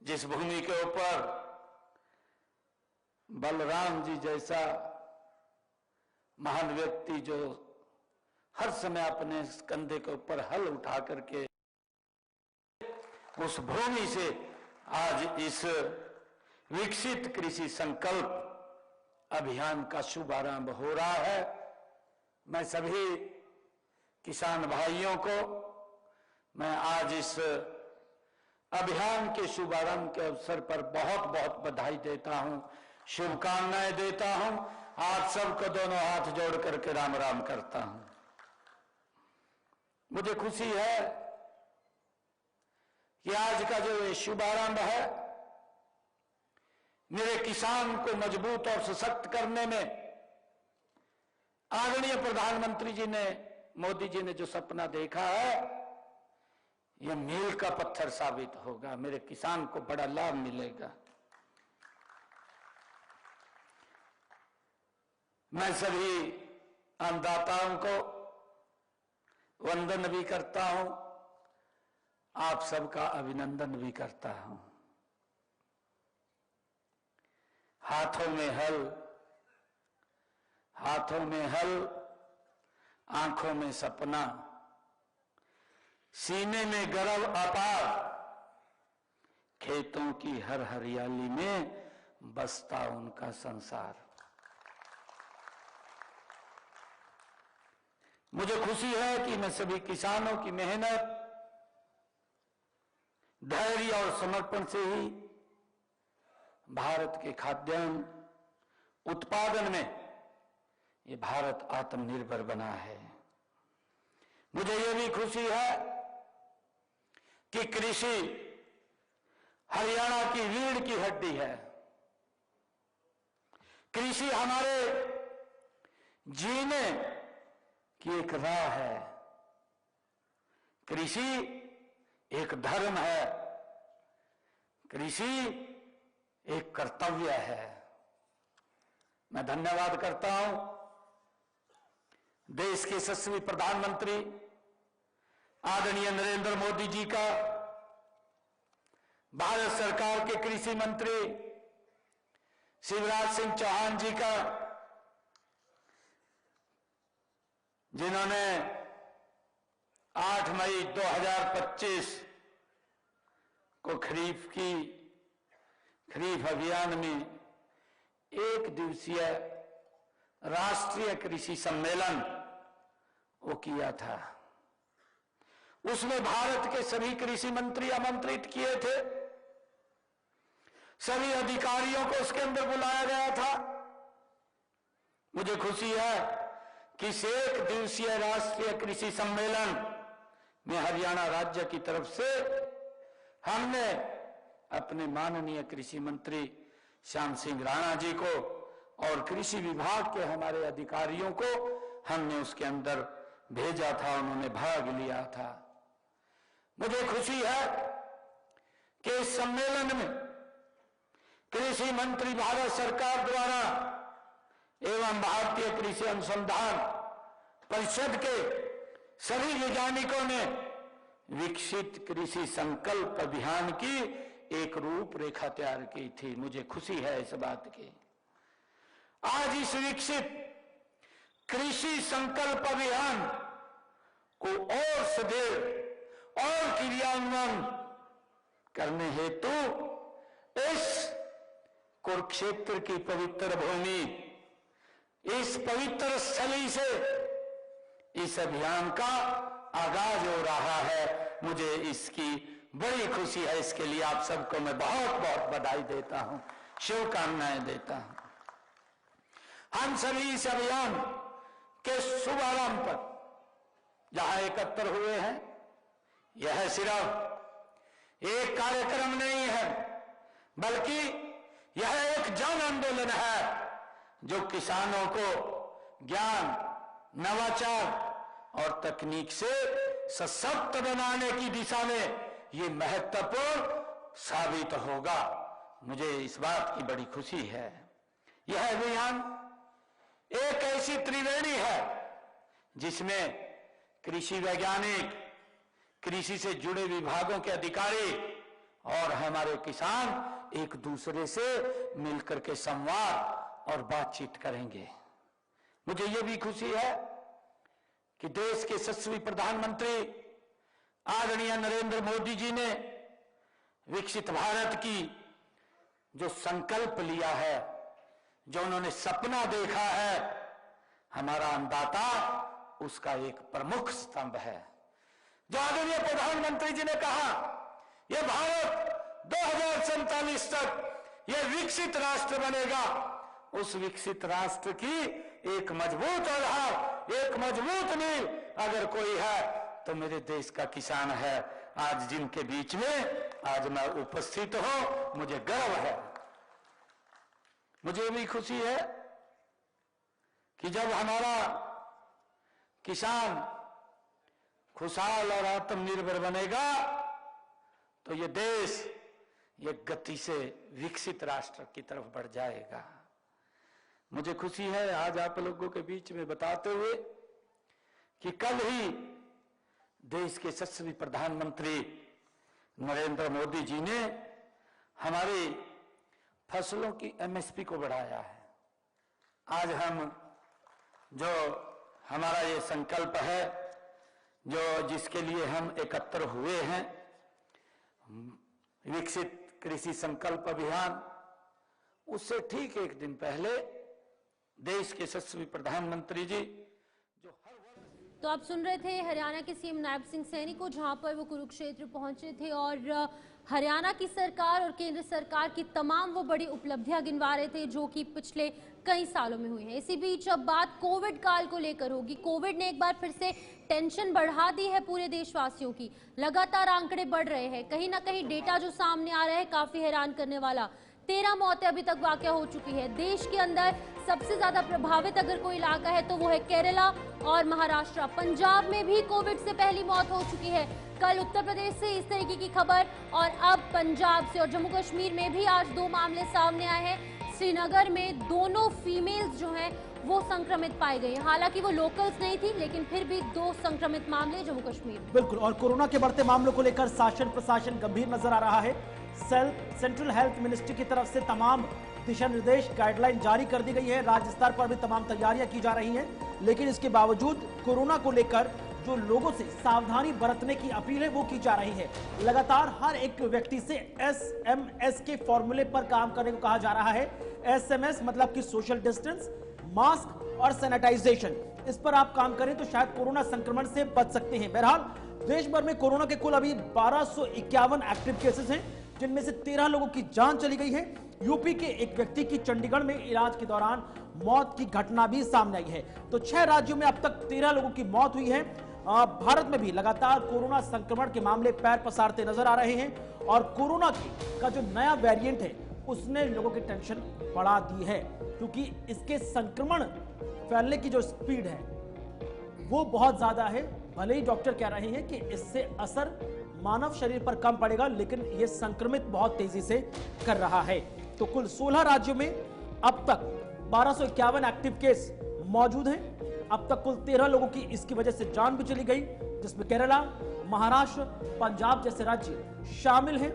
जिस भूमि के ऊपर बलराम जी जैसा महान व्यक्ति जो हर समय अपने कंधे के ऊपर हल उठा करके, उस भूमि से आज इस विकसित कृषि संकल्प अभियान का शुभारंभ हो रहा है। मैं सभी किसान भाइयों को मैं आज इस अभियान के शुभारंभ के अवसर पर बहुत बहुत बधाई देता हूं, शुभकामनाएं देता हूं। आप सबको दोनों हाथ जोड़ करके राम राम करता हूं। मुझे खुशी है कि आज का जो ये शुभारंभ है, मेरे किसान को मजबूत और सशक्त करने में आदरणीय प्रधानमंत्री जी ने, मोदी जी ने जो सपना देखा है, यह मील का पत्थर साबित होगा। मेरे किसान को बड़ा लाभ मिलेगा। मैं सभी अन्नदाताओं को वंदन भी करता हूं, आप सबका अभिनंदन भी करता हूं। हाथों में हल, हाथों में हल, आंखों में सपना, सीने में गर्व अपार, खेतों की हर हरियाली में बसता उनका संसार। मुझे खुशी है कि मैं सभी किसानों की मेहनत, धैर्य और समर्पण से ही भारत के खाद्यान्न उत्पादन में ये भारत आत्मनिर्भर बना है। मुझे ये भी खुशी है कि कृषि हरियाणा की रीढ़ की हड्डी है। कृषि हमारे जीने की एक राह है। कृषि एक धर्म है, कृषि एक कर्तव्य है। मैं धन्यवाद करता हूं देश के यशस्वी प्रधानमंत्री आदरणीय नरेंद्र मोदी जी का, भारत सरकार के कृषि मंत्री शिवराज सिंह चौहान जी का, जिन्होंने 8 मई 2025 को खरीफ अभियान में एक दिवसीय राष्ट्रीय कृषि सम्मेलन वो किया था। उसमें भारत के सभी कृषि मंत्री आमंत्रित किए थे, सभी अधिकारियों को उसके अंदर बुलाया गया था। मुझे खुशी है कि इस एक दिवसीय राष्ट्रीय कृषि सम्मेलन में हरियाणा राज्य की तरफ से हमने अपने माननीय कृषि मंत्री श्याम सिंह राणा जी को और कृषि विभाग के हमारे अधिकारियों को हमने उसके अंदर भेजा था, उन्होंने भाग लिया था। मुझे खुशी है कि इस सम्मेलन में कृषि मंत्री भारत सरकार द्वारा एवं भारतीय कृषि अनुसंधान परिषद के सभी वैज्ञानिकों ने विकसित कृषि संकल्प अभियान की एक रूपरेखा तैयार की थी। मुझे खुशी है इस बात की। आज इस विकसित कृषि संकल्प अभियान को और सदैव और क्रियान्वयन करने हेतु इस कुरुक्षेत्र की पवित्र भूमि, इस पवित्र स्थली से इस अभियान का आगाज हो रहा है। मुझे इसकी बड़ी खुशी है। इसके लिए आप सबको मैं बहुत बहुत बधाई देता हूं, शुभकामनाएं देता हूं। हम सभी इस अभियान के शुभारंभ पर जहां एकत्र हुए हैं, यह सिर्फ एक कार्यक्रम नहीं है, बल्कि यह एक जन आंदोलन है जो किसानों को ज्ञान, नवाचार और तकनीक से सशक्त बनाने की दिशा में ये महत्वपूर्ण साबित होगा। मुझे इस बात की बड़ी खुशी है। यह अभियान एक ऐसी त्रिवेणी है जिसमें कृषि वैज्ञानिक, कृषि से जुड़े विभागों के अधिकारी और हमारे किसान एक दूसरे से मिलकर के संवाद और बातचीत करेंगे। मुझे यह भी खुशी है कि देश के यशस्वी प्रधानमंत्री आदरणीय नरेंद्र मोदी जी ने विकसित भारत की जो संकल्प लिया है, जो उन्होंने सपना देखा है, हमारा अन्नदाता उसका एक प्रमुख स्तंभ है। जो आदरणीय प्रधानमंत्री जी ने कहा, यह भारत 2047 तक यह विकसित राष्ट्र बनेगा, उस विकसित राष्ट्र की एक मजबूत आधार, एक मजबूत नींव अगर कोई है तो मेरे देश का किसान है। आज जिनके बीच में आज मैं उपस्थित हूं, मुझे गर्व है। मुझे भी खुशी है कि जब हमारा किसान खुशहाल और आत्मनिर्भर बनेगा तो ये देश ये गति से विकसित राष्ट्र की तरफ बढ़ जाएगा। मुझे खुशी है आज आप लोगों के बीच में बताते हुए कि कल ही देश के यशस्वी प्रधानमंत्री नरेंद्र मोदी जी ने हमारी फसलों की एमएसपी को बढ़ाया है। आज हम जो हमारा ये संकल्प है, जो जिसके लिए हम एकत्र हुए हैं, विकसित कृषि संकल्प अभियान, उससे ठीक एक दिन पहले देश के यशस्वी प्रधानमंत्री जी जो तो आप सुन रहे थे हरियाणा के सीएम नायब सिंह सैनी को, जहां पर वो कुरुक्षेत्र पहुंचे थे और हरियाणा की सरकार और केंद्र सरकार की तमाम वो बड़ी उपलब्धियां गिनवा रहे थे जो कि पिछले कई सालों में हुई हैं। इसी बीच अब बात कोविड काल को लेकर होगी। कोविड ने एक बार फिर से टेंशन बढ़ा दी है पूरे देशवासियों की। लगातार आंकड़े बढ़ रहे हैं, कहीं ना कहीं डेटा जो सामने आ रहा है काफी हैरान करने वाला। 13 मौतें अभी तक वाकई हो चुकी है। देश के अंदर सबसे ज्यादा प्रभावित अगर कोई इलाका है तो वो है केरला और महाराष्ट्र। पंजाब में भी कोविड से पहली मौत हो चुकी है। कल उत्तर प्रदेश से इस तरीके की खबर और अब पंजाब से और जम्मू कश्मीर में भी आज 2 मामले सामने आए हैं। श्रीनगर में दोनों फीमेल्स जो हैं वो संक्रमित पाई गई। हालांकि वो लोकल्स नहीं थी, लेकिन फिर भी 2 संक्रमित मामले जम्मू कश्मीर। बिल्कुल, और कोरोना के बढ़ते मामलों को लेकर शासन प्रशासन गंभीर नजर आ रहा है। सेंट्रल हेल्थ मिनिस्ट्री की तरफ से तमाम दिशा निर्देश गाइडलाइन जारी कर दी गई है। राज्य स्तर पर भी तमाम तैयारियां की जा रही हैं, लेकिन इसके बावजूद कोरोना को लेकर जो लोगों से सावधानी बरतने की अपील है वो की जा रही है। लगातार हर एक व्यक्ति से SMS के फॉर्मूले पर काम करने को कहा जा रहा है। SMS मतलब कि सोशल डिस्टेंस, मास्क और सैनिटाइजेशन, इस पर आप काम करें तो शायद कोरोना संक्रमण से बच सकते हैं। बहरहाल देश भर में कोरोना के कुल अभी 1251 एक्टिव केसेस हैं, जिनमें से 13 लोगों की जान चली गई है। यूपी के एक व्यक्ति की चंडीगढ़ में इलाज के दौरान मौत की घटना भी सामने आई है। तो 6 राज्यों में अब तक 13 लोगों की मौत हुई है। भारत में भी लगातार कोरोना संक्रमण के मामले पैर पसारते नजर आ रहे हैं और कोरोना का जो नया वेरिएंट है उसने लोगों की टेंशन बढ़ा दी है, क्योंकि इसके संक्रमण फैलने की जो स्पीड है वो बहुत ज्यादा है। भले ही डॉक्टर कह रहे हैं कि इससे असर मानव शरीर पर कम पड़ेगा, लेकिन यह संक्रमित बहुत तेजी से कर रहा है। तो कुल 16 राज्यों में अब तक 1251 एक्टिव केस मौजूद हैं। अब तक कुल 13 लोगों की इसकी वजह से जान भी चली गई, जिसमें केरला, महाराष्ट्र, पंजाब जैसे राज्य शामिल हैं।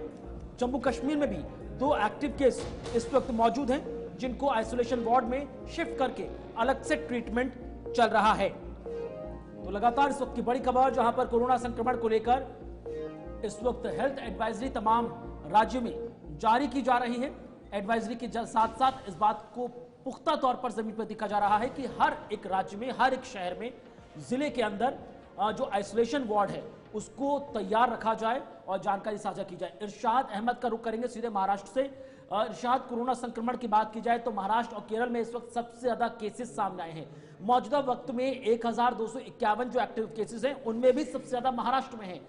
जम्मू कश्मीर में भी 2 एक्टिव केस इस वक्त मौजूद हैं, जिनको आइसोलेशन वार्ड में शिफ्ट करके अलग से ट्रीटमेंट चल रहा है। तो लगातार इस वक्त की बड़ी खबर, जहां पर कोरोना संक्रमण को लेकर इस वक्त हेल्थ एडवाइजरी तमाम राज्यों में जारी की जा रही है। एडवाइजरी के साथ साथ इस बात को पुख्ता तौर पर जमीन पर देखा जा रहा है कि हर एक राज्य में, हर एक शहर में, जिले के अंदर जो आइसोलेशन वार्ड है उसको तैयार रखा जाए और जानकारी साझा की जाए। इरशाद अहमद का रुख करेंगे सीधे महाराष्ट्र से। इरशाद, कोरोना संक्रमण की बात की जाए तो महाराष्ट्र और केरल में इस वक्त सबसे ज्यादा केसेस सामने आए हैं। मौजूदा वक्त में 1251 जो एक्टिव केसेस हैं उनमें भी सबसे ज्यादा महाराष्ट्र में है।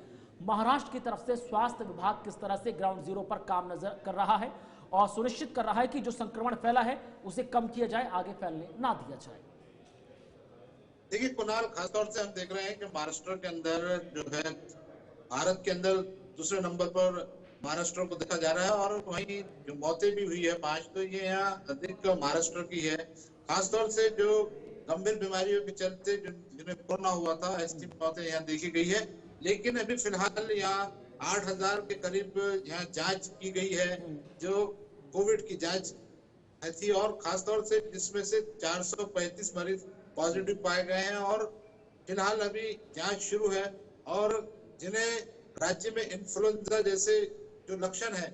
महाराष्ट्र की तरफ से स्वास्थ्य विभाग किस तरह से ग्राउंड जीरो पर काम नजर कर रहा है और सुनिश्चित कर रहा है कि जो संक्रमण फैला है उसे कम किया जाए, आगे फैलने ना दिया जाए? देखिए कुणाल, खासतौर से हम देख रहे हैं कि महाराष्ट्र के अंदर जो है, भारत के अंदर दूसरे नंबर पर महाराष्ट्र को देखा जा रहा है और वहीं जो मौतें भी हुई है 5, तो ये यहाँ अधिक महाराष्ट्र की है। खासतौर से जो गंभीर बीमारियों के चलते जिन्हें कोरोना हुआ था, ऐसी मौतें यहाँ देखी गई है। लेकिन अभी फिलहाल यहाँ 8,000 के करीब यहाँ जांच की गई है, जो कोविड की जांच थी, और खासतौर से जिसमें से 435 मरीज पॉजिटिव पाए गए हैं और फिलहाल अभी जांच शुरू है। और जिन्हें राज्य में इन्फ्लुएंजा जैसे जो लक्षण है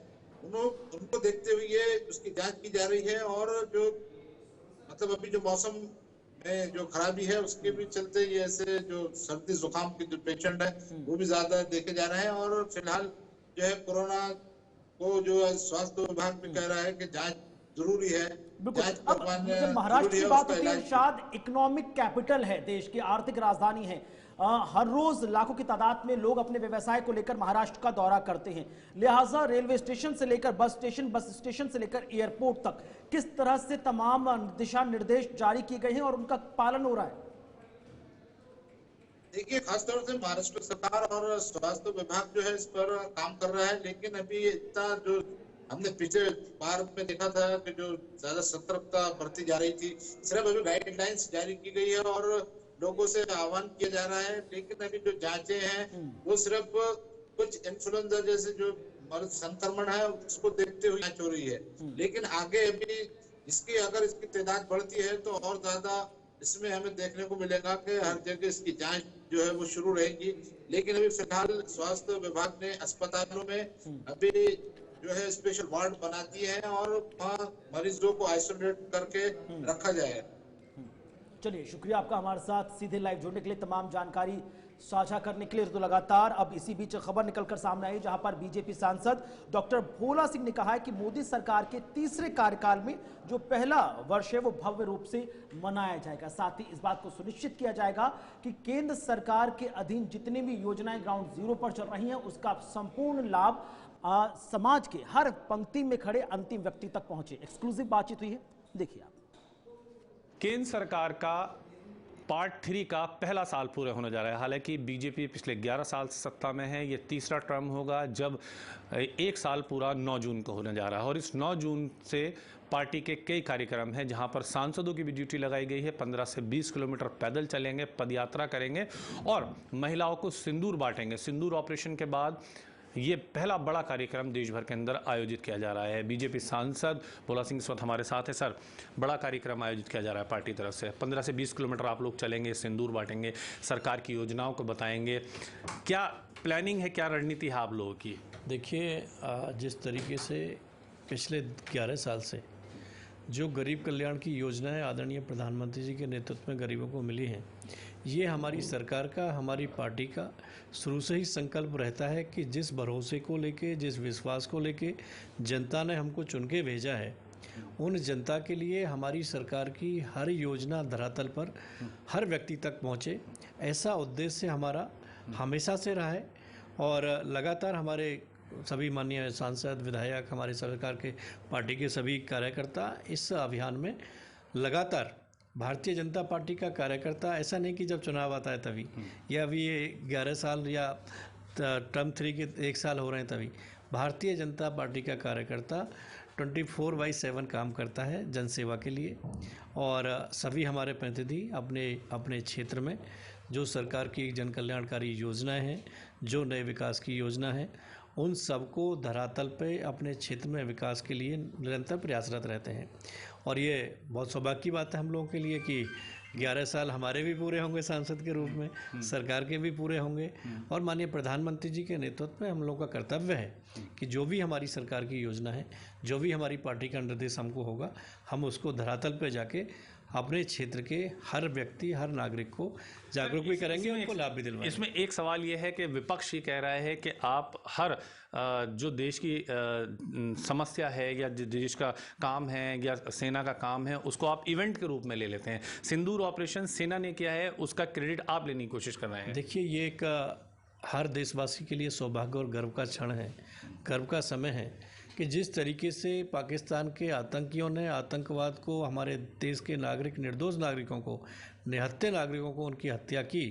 उनको देखते हुए उसकी जांच की जा रही है। और जो मतलब अभी जो मौसम में जो खराबी है उसके भी चलते ये ऐसे जो सर्दी जुकाम के जो पेशेंट है वो भी ज्यादा देखे जा रहे हैं। और फिलहाल जो है कोरोना को जो स्वास्थ्य विभाग भी कह रहा है कि जांच जरूरी है। जब महाराष्ट्र की बात होती है, शायद इकोनॉमिक कैपिटल है, देश की आर्थिक राजधानी है। हर रोज लाखों की तादाद में लोग अपने व्यवसाय को लेकर महाराष्ट्र का दौरा करते हैं। लिहाजा रेलवे स्टेशन से लेकर बस स्टेशन से लेकर एयरपोर्ट तक किस तरह से तमाम दिशा निर्देश जारी किए गए हैं और उनका पालन हो रहा है? देखिए, खासतौर से महाराष्ट्र सरकार और स्वास्थ्य विभाग जो है इस पर काम कर रहा है। लेकिन अभी इतना जो हमने पिछले बार में देखा था कि जो ज्यादा सतर्कता बरती जा रही थी, सिर्फ अभी गाइडलाइंस जारी की गई है और लोगों से आह्वान किया जा रहा है। लेकिन अभी जो जांचें हैं वो सिर्फ कुछ इन्फ्लुएंजा जैसे जो संक्रमण है उसको देखते हुए जांच हो रही है। लेकिन आगे अभी अगर इसकी तादाद बढ़ती है तो और ज्यादा इसमें हमें देखने को मिलेगा कि हर जगह इसकी जांच जो है वो शुरू रहेगी। लेकिन अभी फिलहाल स्वास्थ्य विभाग ने अस्पतालों में अभी जो है स्पेशल वार्ड बना दिए हैं और वहाँ मरीजों को आइसोलेट करके रखा जाए। चलिए, शुक्रिया आपका हमारे साथ सीधे लाइव जुड़ने के लिए, तमाम जानकारी साझा करने के लिए। तो लगातार अब इसी बीच खबर निकलकर सामने आई, जहां पर बीजेपी सांसद डॉक्टर भोला सिंह ने कहा है कि मोदी सरकार के तीसरे कार्यकाल में जो पहला वर्ष है वो भव्य रूप से मनाया जाएगा। साथ ही इस बात को सुनिश्चित किया जाएगा कि केंद्र सरकार के अधीन जितनी भी योजनाएं ग्राउंड जीरो पर चल रही हैं उसका संपूर्ण लाभ समाज के हर पंक्ति में खड़े अंतिम व्यक्ति तक पहुंचे। एक्सक्लूसिव बातचीत हुई है, देखिए आप। केंद्र सरकार का पार्ट 3 का पहला साल पूरे होने जा रहा है। हालांकि बीजेपी पिछले 11 साल से सत्ता में है, ये तीसरा टर्म होगा जब एक साल पूरा 9 जून को होने जा रहा है। और इस 9 जून से पार्टी के कई कार्यक्रम हैं जहां पर सांसदों की भी ड्यूटी लगाई गई है। 15 से 20 किलोमीटर पैदल चलेंगे, पदयात्रा करेंगे और महिलाओं को सिंदूर बांटेंगे। सिंदूर ऑपरेशन के बाद ये पहला बड़ा कार्यक्रम देश भर के अंदर आयोजित किया जा रहा है। बीजेपी सांसद भोला सिंह इस वक्त हमारे साथ है। सर, बड़ा कार्यक्रम आयोजित किया जा रहा है पार्टी तरफ से। 15 से 20 किलोमीटर आप लोग चलेंगे, सिंदूर बांटेंगे, सरकार की योजनाओं को बताएंगे। क्या प्लानिंग है, क्या रणनीति है आप लोगों की? देखिए, जिस तरीके से पिछले 11 साल से जो गरीब कल्याण की योजनाएं आदरणीय प्रधानमंत्री जी के नेतृत्व में गरीबों को मिली हैं, ये हमारी सरकार का, हमारी पार्टी का शुरू से ही संकल्प रहता है कि जिस भरोसे को लेके, जिस विश्वास को लेके जनता ने हमको चुन के भेजा है, उन जनता के लिए हमारी सरकार की हर योजना धरातल पर हर व्यक्ति तक पहुँचे, ऐसा उद्देश्य हमारा हमेशा से रहा है। और लगातार हमारे सभी माननीय सांसद, विधायक, हमारे सरकार के पार्टी के सभी कार्यकर्ता इस अभियान में लगातार, भारतीय जनता पार्टी का कार्यकर्ता ऐसा नहीं कि जब चुनाव आता है तभी, या अभी ये 11 साल या टर्म 3 के 1 साल हो रहे हैं तभी, भारतीय जनता पार्टी का कार्यकर्ता 24/7 काम करता है जनसेवा के लिए। और सभी हमारे प्रतिनिधि अपने अपने क्षेत्र में जो सरकार की जन कल्याणकारी योजनाएं हैं, जो नए विकास की योजना है, उन सबको धरातल पे अपने क्षेत्र में विकास के लिए निरंतर प्रयासरत रहते हैं। और ये बहुत सौभाग्य की बात है हम लोगों के लिए कि 11 साल हमारे भी पूरे होंगे सांसद के रूप में, सरकार के भी पूरे होंगे, और माननीय प्रधानमंत्री जी के नेतृत्व में हम लोग का कर्तव्य है कि जो भी हमारी सरकार की योजना है, जो भी हमारी पार्टी का निर्देश हमको होगा, हम उसको धरातल पर जाके अपने क्षेत्र के हर व्यक्ति, हर नागरिक को जागरूक भी करेंगे, उनको लाभ भी दिलवाएंगे। इसमें एक सवाल ये है कि विपक्ष ये कह रहा है कि आप हर जो देश की समस्या है या देश का काम है या सेना का काम है, उसको आप इवेंट के रूप में ले लेते हैं। सिंदूर ऑपरेशन सेना ने किया है, उसका क्रेडिट आप लेने की कोशिश कर रहे हैं। देखिए, ये एक हर देशवासी के लिए सौभाग्य और गर्व का क्षण है, गर्व का समय है कि जिस तरीके से पाकिस्तान के आतंकियों ने आतंकवाद को, हमारे देश के नागरिक, निर्दोष नागरिकों को, निहत्थे नागरिकों को उनकी हत्या की,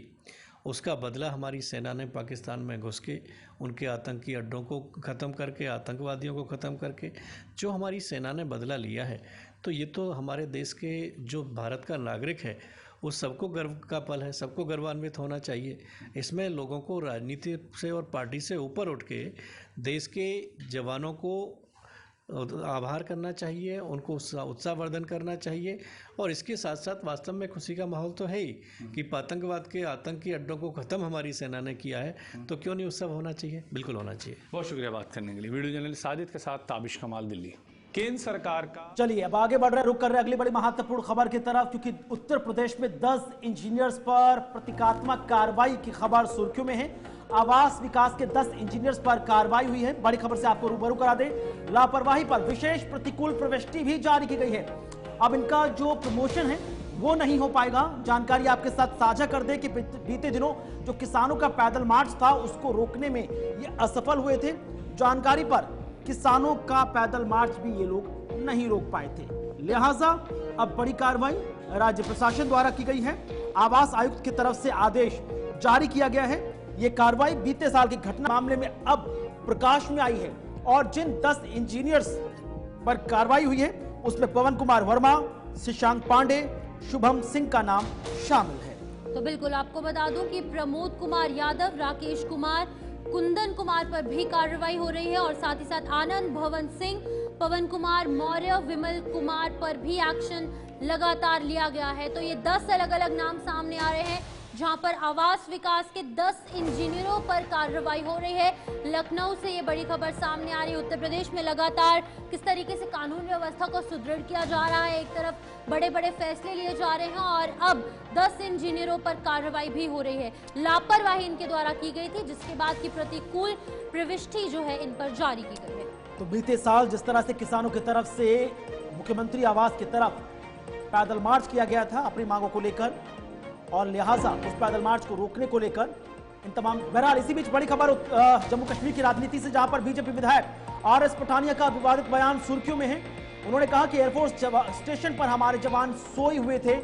उसका बदला हमारी सेना ने पाकिस्तान में घुस के उनके आतंकी अड्डों को ख़त्म करके, आतंकवादियों को ख़त्म करके जो हमारी सेना ने बदला लिया है, तो ये तो हमारे देश के जो भारत का नागरिक है उस सबको गर्व का पल है, सबको गर्वान्वित होना चाहिए। इसमें लोगों को राजनीति से और पार्टी से ऊपर उठ के देश के जवानों को आभार करना चाहिए, उनको उत्साहवर्धन करना चाहिए। और इसके साथ साथ वास्तव में खुशी का माहौल तो है ही कि आतंकवाद के आतंकी अड्डों को ख़त्म हमारी सेना ने किया है, तो क्यों नहीं उत्सव होना चाहिए, बिल्कुल होना चाहिए। बहुत शुक्रिया बात करने के लिए। वीडियो जर्नलिस्ट साजिद के साथ ताबिश कमाल, दिल्ली। केंद्र सरकार का चलिए अब आगे बढ़ रहे, रुक कर रहे अगली बड़ी महत्वपूर्ण खबर की तरफ, क्योंकि उत्तर प्रदेश में 10 इंजीनियर्स पर प्रतीकात्मक कार्रवाई की खबर सुर्खियों में है। आवास विकास के 10 इंजीनियर्स पर कार्रवाई हुई है। बड़ी खबर से आपको रूबरू करा दें, लापरवाही पर विशेष प्रतिकूल प्रविष्टि भी जारी की गई है। अब इनका जो प्रमोशन है वो नहीं हो पाएगा। जानकारी आपके साथ साझा कर दें कि बीते दिनों जो किसानों का पैदल मार्च था उसको रोकने में ये असफल हुए थे। जानकारी पर किसानों का पैदल मार्च भी ये लोग नहीं रोक पाए थे, लिहाजा अब बड़ी कार्रवाई राज्य प्रशासन द्वारा की गई है। आवास आयुक्त की तरफ से आदेश जारी किया गया है। ये कार्रवाई बीते साल की घटना मामले में अब प्रकाश में आई है और जिन 10 इंजीनियर्स पर कार्रवाई हुई है उसमें पवन कुमार वर्मा, शशांक पांडे, शुभम सिंह का नाम शामिल है। तो बिल्कुल आपको बता दूं कि प्रमोद कुमार यादव, राकेश कुमार, कुंदन कुमार पर भी कार्रवाई हो रही है और साथ ही साथ आनंद भवन सिंह, पवन कुमार मौर्य, विमल कुमार पर भी एक्शन लगातार लिया गया है। तो ये 10 अलग अलग नाम सामने आ रहे हैं जहां पर आवास विकास के 10 इंजीनियरों पर कार्रवाई हो रही है। लखनऊ से ये बड़ी खबर सामने आ रही है। उत्तर प्रदेश में लगातार किस तरीके से कानून व्यवस्था को सुदृढ़ किया जा रहा है, एक तरफ बड़े बड़े फैसले लिए जा रहे हैं और अब 10 इंजीनियरों पर कार्रवाई भी हो रही है। लापरवाही इनके द्वारा की गई थी, जिसके बाद की प्रतिकूल प्रविष्टि जो है इन पर जारी की गई है। तो बीते साल जिस तरह से किसानों की तरफ से मुख्यमंत्री आवास की तरफ पैदल मार्च किया गया था अपनी मांगों को लेकर, और लिहाजा उस पैदल मार्च को रोकने को लेकर इन तमाम, बहरहाल इसी बीच बड़ी खबर जम्मू कश्मीर की राजनीति से, जहां पर बीजेपी विधायक आरएस पठानिया का विवादित बयान सुर्खियों में है। उन्होंने कहा कि एयरफोर्स स्टेशन पर हमारे जवान सोए हुए थे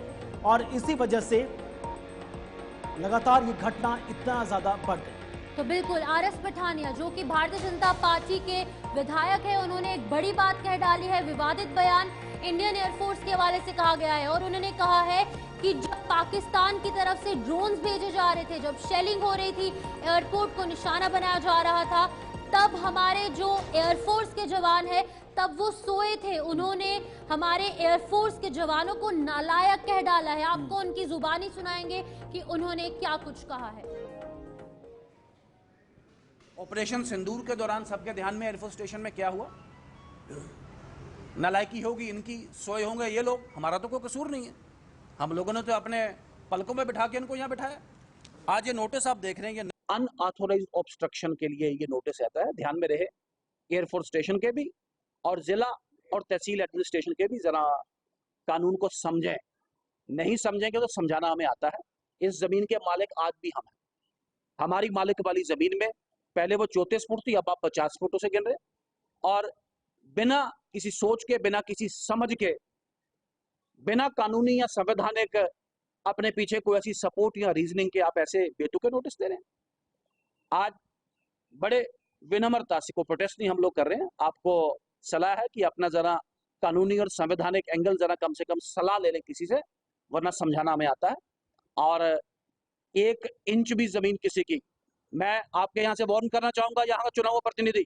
और इसी वजह से लगातार ये घटना इतना ज्यादा बढ़ गई। तो बिल्कुल आरएस पठानिया जो कि भारतीय जनता पार्टी के विधायक है, उन्होंने एक बड़ी बात कह डाली है। विवादित बयान इंडियन एयरफोर्स के हवाले से कहा गया है और उन्होंने कहा है कि जब पाकिस्तान की तरफ से ड्रोन्स भेजे जा रहे थे, जब शेलिंग हो रही थी, एयरपोर्ट को निशाना बनाया जा रहा था, तब हमारे जो एयरफोर्स के जवान है तब वो सोए थे। उन्होंने हमारे एयरफोर्स के जवानों को नालायक कह डाला है। आपको उनकी जुबानी सुनाएंगे कि उन्होंने क्या कुछ कहा है। ऑपरेशन सिंदूर के दौरान सबके ध्यान में एयरफोर्स स्टेशन में क्या हुआ? नालायकी होगी इनकी, सोए होंगे ये लोग, हमारा तो कोई कसूर नहीं है। हम लोगों ने तो अपने पलकों में बिठा के इनको यहाँ बिठाया। आज ये नोटिस आप देख रहे हैं, ये अनऑथोराइज्ड ऑब्स्ट्रक्शन के लिए ये नोटिस आता है। ध्यान में रहे एयरफोर्स स्टेशन के भी और जिला और तहसील एडमिनिस्ट्रेशन के भी जरा कानून को समझें। नहीं समझेंगे तो समझाना हमें आता है। इस जमीन के मालिक आज भी हम हैं। हमारी मालिक वाली जमीन में पहले वो 34 फुट थी, अब आप 50 फुटों से गिन रहे, और बिना किसी सोच के, बिना किसी समझ के, बिना कानूनी या संवैधानिक अपने पीछे कोई ऐसी सपोर्ट या रीजनिंग के आप ऐसे बेतुके नोटिस दे रहे हैं। आज बड़े विनम्रता से, कोई प्रोटेस्ट नहीं हम लोग कर रहे हैं, आपको सलाह है कि अपना जरा कानूनी और संवैधानिक एंगल जरा कम से कम सलाह ले लें किसी से, वरना समझाना हमें आता है। और 1 इंच भी जमीन किसी की, मैं आपके यहाँ से वार्न करना चाहूंगा, यहाँ का चुनाव प्रतिनिधि,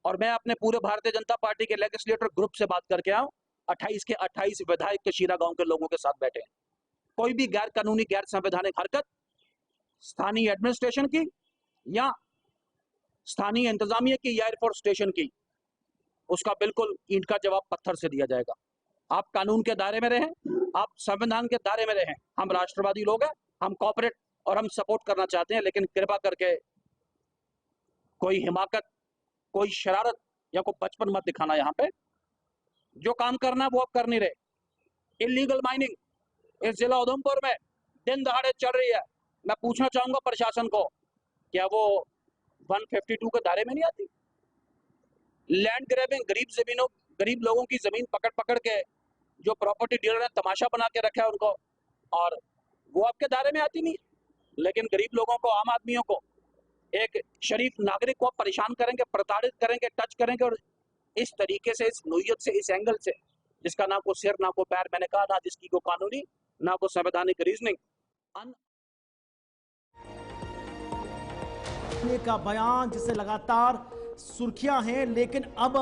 और मैं अपने पूरे भारतीय जनता पार्टी के लेजिस्लेटर ग्रुप से बात करके आऊं, 28 के 28 विधायक कशीरा गांव के लोगों के साथ बैठे हैं। कोई भी गैर कानूनी गैर संवैधानिक हरकत स्थानीय एडमिनिस्ट्रेशन की या स्थानीय इंतजामिया की या एयरफोर्स स्टेशन की, उसका बिल्कुल ईंट का जवाब पत्थर से दिया जाएगा। आप कानून के दायरे में रहें, आप संविधान के दायरे में रहें। हम राष्ट्रवादी लोग हैं, हम कॉपरेट और हम सपोर्ट करना चाहते हैं, लेकिन कृपा करके कोई हिमाकत, कोई शरारत या कोई बचपन मत दिखाना। यहाँ पे जो काम करना है वो आप कर नहीं रहे। इलीगल माइनिंग इस जिला उधमपुर में दिन दहाड़े चल रही है। मैं पूछना चाहूंगा प्रशासन को, क्या वो 152 के दायरे में नहीं आती? लैंड ग्रैबिंग, गरीब लोगों की जमीन पकड़ पकड़ के जो प्रॉपर्टी डीलर ने तमाशा बना के रखा है उनको, और वो आपके दायरे में आती नहीं। लेकिन गरीब लोगों को, आम आदमियों को, एक शरीफ नागरिक को आप परेशान करेंगे, प्रताड़ित करेंगे, टच करेंगे, और इस तरीके से, इस नोयत से, इस एंगल से, जिसका ना को सिर ना को पैर, मैंने कहा ना जिसकी को कानूनी ना को संवैधानिक रीजनिंग। का बयान जिसे लगातार सुर्खियां हैं, लेकिन अब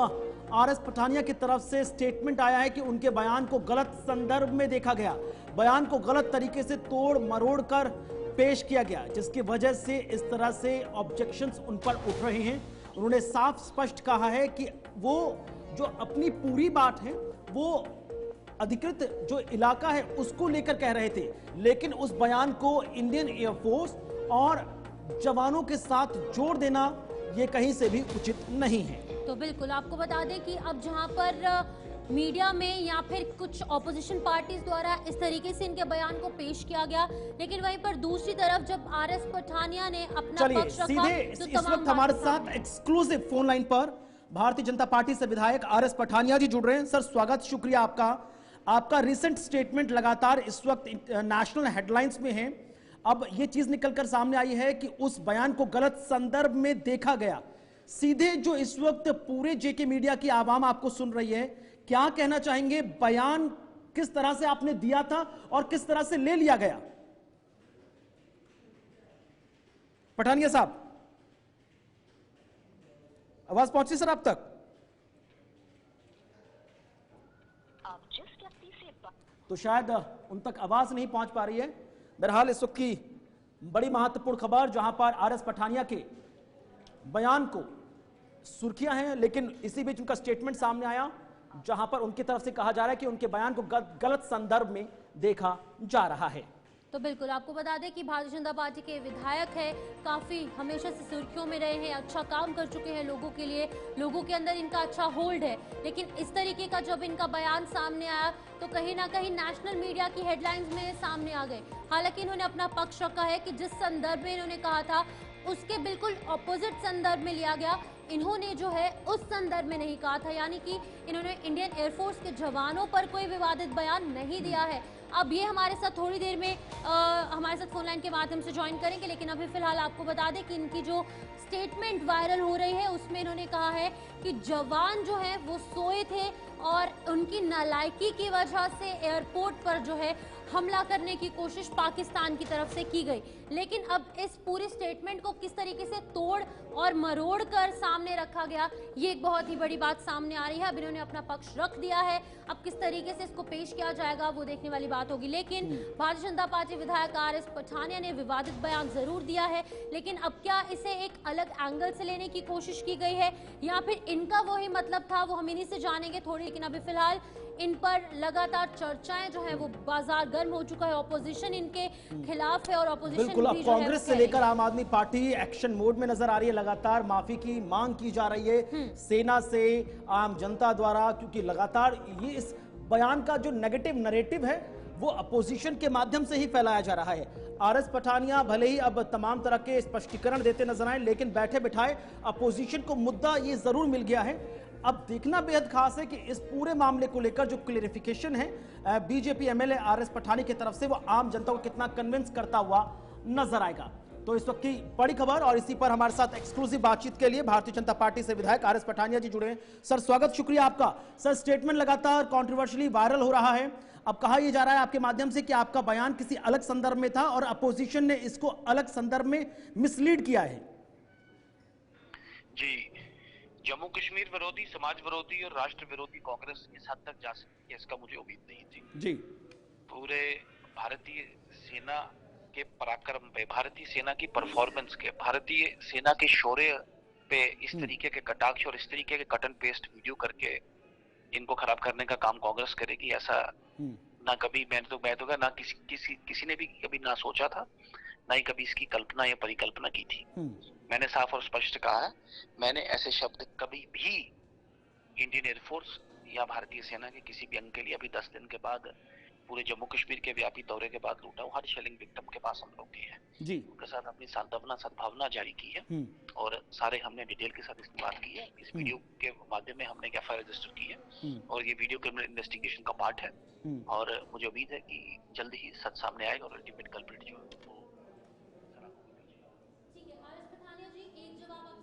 आरएस पठानिया की तरफ से स्टेटमेंट आया है कि उनके बयान को गलत संदर्भ में देखा गया, बयान को गलत तरीके से तोड़ मरोड़ कर पेश किया गया, जिसकी वजह से इस तरह से ऑब्जेक्शंस उन पर उठ रहे हैं। उन्होंने साफ स्पष्ट कहा है कि वो जो अपनी पूरी बात है वो अधिकृत जो इलाका है उसको लेकर कह रहे थे, लेकिन उस बयान को इंडियन एयरफोर्स और जवानों के साथ जोड़ देना ये कहीं से भी उचित नहीं है। तो बिल्कुल आपको बता दें कि अब जहां पर मीडिया में या फिर कुछ ऑपोजिशन पार्टीज द्वारा इस तरीके से इनके बयान को पेश किया गया, लेकिन वहीं पर दूसरी तरफ जब आरएस पठानिया ने अपना पक्ष रखा, सीधे तो इस वक्त हमारे साथ एक्सक्लूसिव फोन लाइन पर भारतीय जनता पार्टी से विधायक आरएस पठानिया जी जुड़ रहे हैं। सर स्वागत, शुक्रिया आपका रिसेंट स्टेटमेंट लगातार इस वक्त नेशनल हेडलाइंस में है। अब ये चीज निकलकर सामने आई है कि उस बयान को गलत संदर्भ में देखा गया। सीधे जो इस वक्त पूरे जेके मीडिया की आवाम आपको सुन रही है, क्या कहना चाहेंगे? बयान किस तरह से आपने दिया था और किस तरह से ले लिया गया? पठानिया साहब, आवाज पहुंची सर आप तक? तो शायद उन तक आवाज नहीं पहुंच पा रही है। बहरहाल इस वक्त की बड़ी महत्वपूर्ण खबर, जहां पर आरएस पठानिया के बयान को सुर्खियां हैं, लेकिन इसी बीच उनका स्टेटमेंट सामने आया जहां पर उनकी तरफ से कहा जा रहा है कि उनके बयान को गलत संदर्भ में देखा जा रहा है। तो बिल्कुल आपको बता दें कि भारतीय जनता पार्टी के विधायक है, काफी हमेशा से सुर्खियों में रहे हैं, अच्छा काम कर चुके हैं लोगों के लिए, लोगों के अंदर इनका अच्छा होल्ड है, लेकिन इस तरीके का जब इनका बयान सामने आया तो कहीं ना कहीं नेशनल मीडिया की हेडलाइंस में सामने आ गए। हालांकि इन्होंने अपना पक्ष रखा है कि जिस संदर्भ में इन्होंने कहा था उसके बिल्कुल ऑपोजिट संदर्भ में लिया गया। इन्होंने जो है उस संदर्भ में नहीं कहा था, यानी कि इन्होंने इंडियन एयरफोर्स के जवानों पर कोई विवादित बयान नहीं दिया है। अब ये हमारे साथ थोड़ी देर में हमारे साथ फोन लाइन के माध्यम से ज्वाइन करेंगे, लेकिन अभी फिलहाल आपको बता दें कि इनकी जो स्टेटमेंट वायरल हो रही है उसमें इन्होंने कहा है कि जवान जो है वो सोए थे और उनकी नालायकी की वजह से एयरपोर्ट पर जो है हमला करने की कोशिश पाकिस्तान की तरफ से की गई। लेकिन अब इस पूरी स्टेटमेंट को किस तरीके से तोड़ और मरोड़ कर सामने रखा गया, ये एक बहुत ही बड़ी बात सामने आ रही है। अब इन्होंने अपना पक्ष रख दिया है, अब किस तरीके से इसको पेश किया जाएगा वो देखने वाली बात होगी। लेकिन भारतीय जनता पार्टी विधायक आरएस पठानिया ने विवादित बयान जरूर दिया है, लेकिन अब क्या इसे एक अलग एंगल से लेने की कोशिश की गई है या फिर इनका वही मतलब था, वो हम इन्हीं से जानेंगे थोड़ी। लेकिन अभी फिलहाल इन पर लगातार चर्चाएं जो है वो बाजार गर्म हो चुका है, ऑपोजिशन इनके खिलाफ है और ऑपोजिशन बिल्कुल अब कांग्रेस से लेकर आम आदमी पार्टी एक्शन मोड में नजर आ रही है, लगातार माफी की मांग की जा रही है सेना से, आम जनता द्वारा, क्योंकि लगातार ये इस बयान का जो नेगेटिव नैरेटिव है वो अपोजिशन के माध्यम से ही फैलाया जा रहा है। आरएस पठानिया भले ही अब तमाम तरह के स्पष्टीकरण देते नजर आए, लेकिन बैठे बिठाए अपोजिशन को मुद्दा ये जरूर मिल गया है। अब देखना बेहद खास है कि इस पूरे मामले को लेकर जो क्लेरिफिकेशन है बीजेपी एमएलए आरएस पठानिया की तरफ से, वो आम जनता को कितना कन्विंस करता हुआ नजर आएगा। तो इस वक्त की बड़ी खबर और इसी पर हमारे साथ एक्सक्लूसिव बातचीत के लिए भारतीय जनता पार्टी से विधायक आर एस पठानिया जी जुड़े हैं। सर स्वागत, शुक्रिया आपका। सर स्टेटमेंट लगातार कंट्रोवर्शियली वायरल हो रहा है। अब कहा यह जा रहा है आपके माध्यम से कि आपका बयान किसी अलग संदर्भ में था और अपोजिशन ने इसको अलग संदर्भ में मिसलीड किया है। जी, जम्मू कश्मीर विरोधी, समाज विरोधी और राष्ट्र विरोधी कांग्रेस इस हद तक जा सकती है, इसका मुझे उम्मीद नहीं थी। जी, पूरे भारतीय सेना के पराक्रम पे, भारतीय सेना की परफॉर्मेंस के, भारतीय सेना के शौर्य पे इस तरीके के कटाक्ष और इस तरीके के कट एंड पेस्ट वीडियो करके इनको खराब करने का काम कांग्रेस करेगी, ऐसा ना कभी मैं तो ना किसी ने भी कभी ना सोचा था, ना ही कभी इसकी कल्पना या परिकल्पना की थी। मैंने साफ और स्पष्ट कहा है, मैंने ऐसे शब्द कभी भी इंडियन एयरफोर्स या भारतीय सेना के किसी भी अंग के लिए अभी 10 दिन के बाद पूरे जम्मू कश्मीर के व्यापी दौरे के बाद लूटा हूँ। हर शेलिंग विक्टिम के पास हम लोग गए हैं जी, उनके साथ अपनी सद्भावना जारी की है और सारे हमने डिटेल के साथ इसकी बात की है। इस वीडियो के माध्यम में हमने एफआईआर रजिस्टर की है और ये वीडियो क्रिमिनल इन्वेस्टिगेशन का पार्ट है और मुझे उम्मीद है कि जल्द ही सच सामने आएगा और अल्टीमेट कल्प्रिट जो है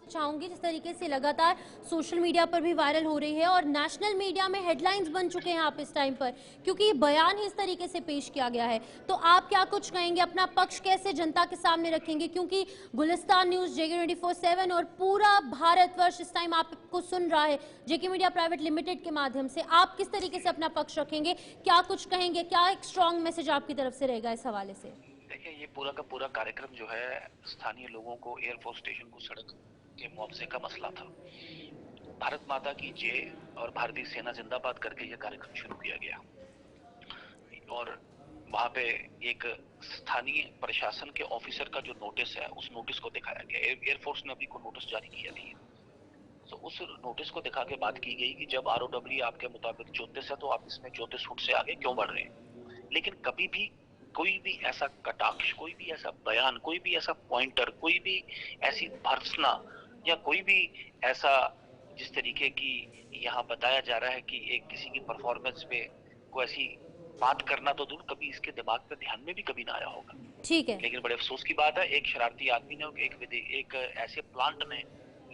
चाहूंगी, जिस तरीके से लगातार सोशल मीडिया पर भी वायरल हो रही है और नेशनल मीडिया में हेडलाइंस बन चुके हैं आप इस टाइम पर, क्योंकि ये बयान ही इस तरीके से पेश किया गया है। तो आप क्या कुछ कहेंगे, अपना पक्ष कैसे जनता के सामने रखेंगे, क्योंकि गुलिस्तान न्यूज, JK 24/7 और पूरा भारतवर्ष इस टाइम आपको सुन रहा है JK मीडिया प्राइवेट लिमिटेड के माध्यम से। आप किस तरीके से अपना पक्ष रखेंगे, क्या कुछ कहेंगे, क्या एक स्ट्रॉन्ग मैसेज आपकी तरफ से रहेगा इस हवाले से? देखिए, ये पूरा का पूरा कार्यक्रम जो है स्थानीय लोगों को एयरफोर्स स्टेशन को सड़क के मुआवजे का मसला था। भारत माता की जय और भारतीय सेना जिंदाबाद करके यह कार्यक्रम शुरू किया गया और वहां पे एक स्थानीय प्रशासन के ऑफिसर का जो नोटिस है उस नोटिस को दिखाया गया। एयरफोर्स ने अभी कोई नोटिस जारी किया नहीं है, तो उस नोटिस को दिखा के बात की गई कि जब ROW आपके मुताबिक 34 है तो आप इसमें 34 फुट से आगे क्यों बढ़ रहे हैं। लेकिन कभी भी कोई भी ऐसा कटाक्ष, कोई भी ऐसा बयान, कोई भी ऐसा पॉइंटर, कोई भी ऐसी भर्त्सना या कोई भी ऐसा जिस तरीके की यहाँ बताया जा रहा है कि एक किसी की परफॉर्मेंस पे कोई ऐसी बात करना तो दूर, कभी इसके दिमाग पे ध्यान में भी कभी ना आया होगा। ठीक है, लेकिन बड़े अफसोस की बात है, एक शरारती आदमी ने, एक ऐसे प्लांट ने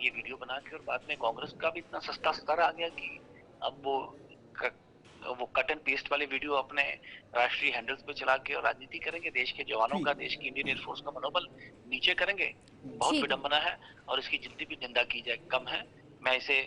ये वीडियो बना के और बाद में कांग्रेस का भी इतना सस्ता स्तर आ गया कि अब वो कट एंड पेस्ट वाले वीडियो अपने राष्ट्रीय हैंडल्स पे चला के और राजनीति करेंगे, देश के जवानों का, देश की इंडियन एयरफोर्स का मनोबल नीचे करेंगे। बहुत विडंबना है और इसकी जितनी भी निंदा की जाए कम है। मैं इसे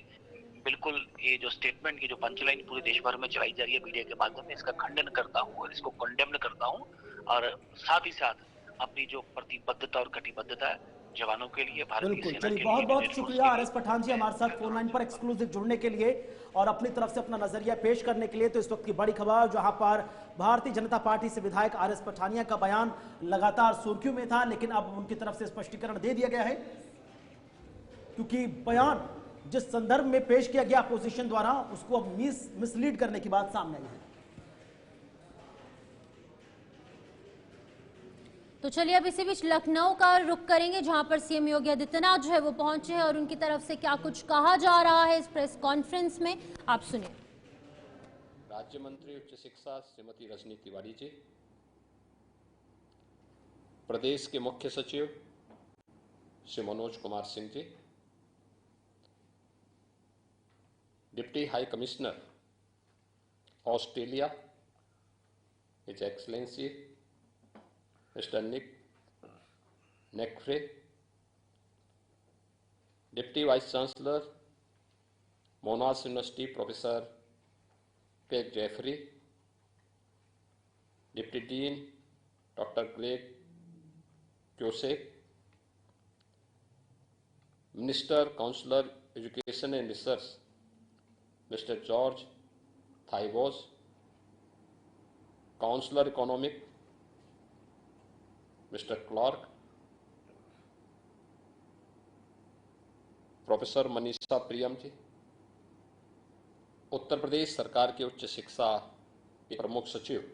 बिल्कुल, ये जो स्टेटमेंट की जो पंचलाइन पूरे देश भर में चलाई जा रही है मीडिया के माध्यम से, इसका खंडन करता हूँ और इसको कंडेम्न करता हूँ और साथ ही साथ अपनी जो प्रतिबद्धता और कटिबद्धता है जवानों के लिए, भारतीय सेना के लिए। बहुत बहुत शुक्रिया आर एस पठान जी हमारे साथ फोन लाइन पर एक्सक्लूसिव जुड़ने के लिए और अपनी तरफ से अपना नजरिया पेश करने के लिए। तो इस वक्त की बड़ी खबर, जहां पर भारतीय जनता पार्टी से विधायक आर एस पठानिया का बयान लगातार सुर्खियों में था, लेकिन अब उनकी तरफ से स्पष्टीकरण दे दिया गया है, क्योंकि बयान जिस संदर्भ में पेश किया गया अपोजिशन द्वारा उसको अब मिसलीड करने की बात सामने आई है। तो चलिए अब इसी बीच लखनऊ का रुख करेंगे, जहां पर CM योगी आदित्यनाथ जो है वो पहुंचे हैं और उनकी तरफ से क्या कुछ कहा जा रहा है इस प्रेस कॉन्फ्रेंस में, आप सुनिए। राज्य मंत्री उच्च शिक्षा श्रीमती रजनी तिवारी जी, प्रदेश के मुख्य सचिव Shri Manoj Kumar Singh ji, deputy high commissioner Australia his excellency mister Nick McCaffrey, deputy vice chancellor Monash University professor Peg Jeffrey, deputy dean doctor Greg Joseph, minister counsellor education and research mister George थाइबोस, counsellor economic mister Clarke, professor Manisha Priyam ji, Uttar Pradesh सरकार के उच्च शिक्षा के प्रमुख सचिव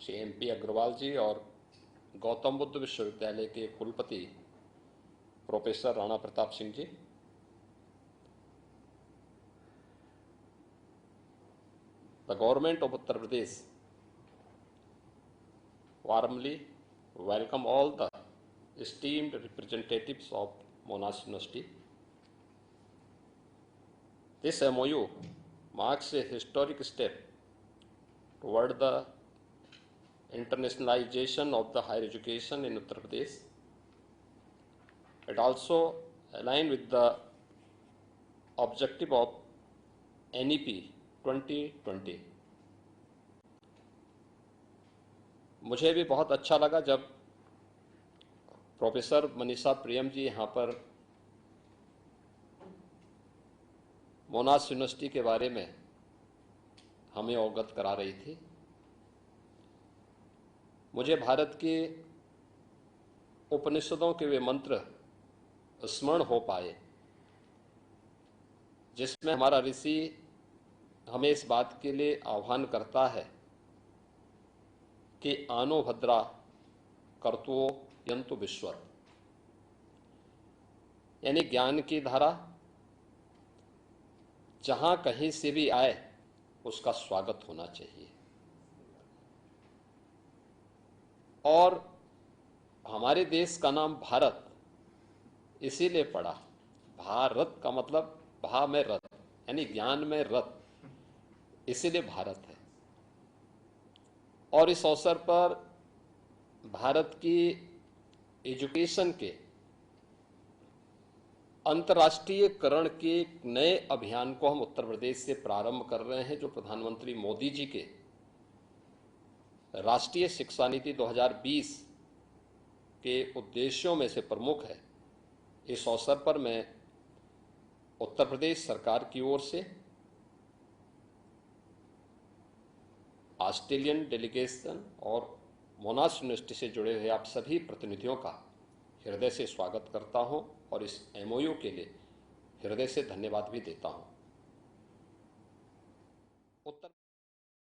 Shri MP Agarwal जी और गौतम बुद्ध विश्वविद्यालय के कुलपति professor Rana Pratap Singh ji, the government of Uttar Pradesh warmly welcome all the esteemed representatives of Monash University, this MOU marks a historic step toward the internationalization of the higher education in Uttar Pradesh. It also aligns with the objective of NEP 2020. मुझे भी बहुत अच्छा लगा जब professor Manisha Priyam जी यहाँ पर मोनाश university के बारे में हमें अवगत करा रही थी। मुझे भारत के उपनिषदों के वे मंत्र स्मरण हो पाए जिसमें हमारा ऋषि हमें इस बात के लिए आह्वान करता है कि आनो भद्रा कर्तो यंतु विश्वत, यानी ज्ञान की धारा जहां कहीं से भी आए उसका स्वागत होना चाहिए। और हमारे देश का नाम भारत इसीलिए पड़ा, भारत का मतलब भा में रत, यानी ज्ञान में रत, इसीलिए भारत है। और इस अवसर पर भारत की एजुकेशन के अंतर्राष्ट्रीयकरण के एक नए अभियान को हम उत्तर प्रदेश से प्रारंभ कर रहे हैं, जो प्रधानमंत्री मोदी जी के राष्ट्रीय शिक्षा नीति 2020 के उद्देश्यों में से प्रमुख है। इस अवसर पर मैं उत्तर प्रदेश सरकार की ओर से ऑस्ट्रेलियन डेलीगेशन और मोनाश यूनिवर्सिटी से जुड़े हुए आप सभी प्रतिनिधियों का हृदय से स्वागत करता हूं और इस MOU के लिए हृदय से धन्यवाद भी देता हूं। उत्तर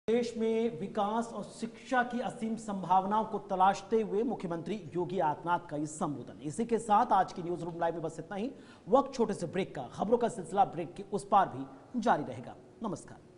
देश में विकास और शिक्षा की असीम संभावनाओं को तलाशते हुए मुख्यमंत्री योगी आदित्यनाथ का ये संबोधन। इसी के साथ आज की न्यूज रूम लाइव में बस इतना ही। वक्त छोटे से ब्रेक का, खबरों का सिलसिला ब्रेक के उस पार भी जारी रहेगा। नमस्कार।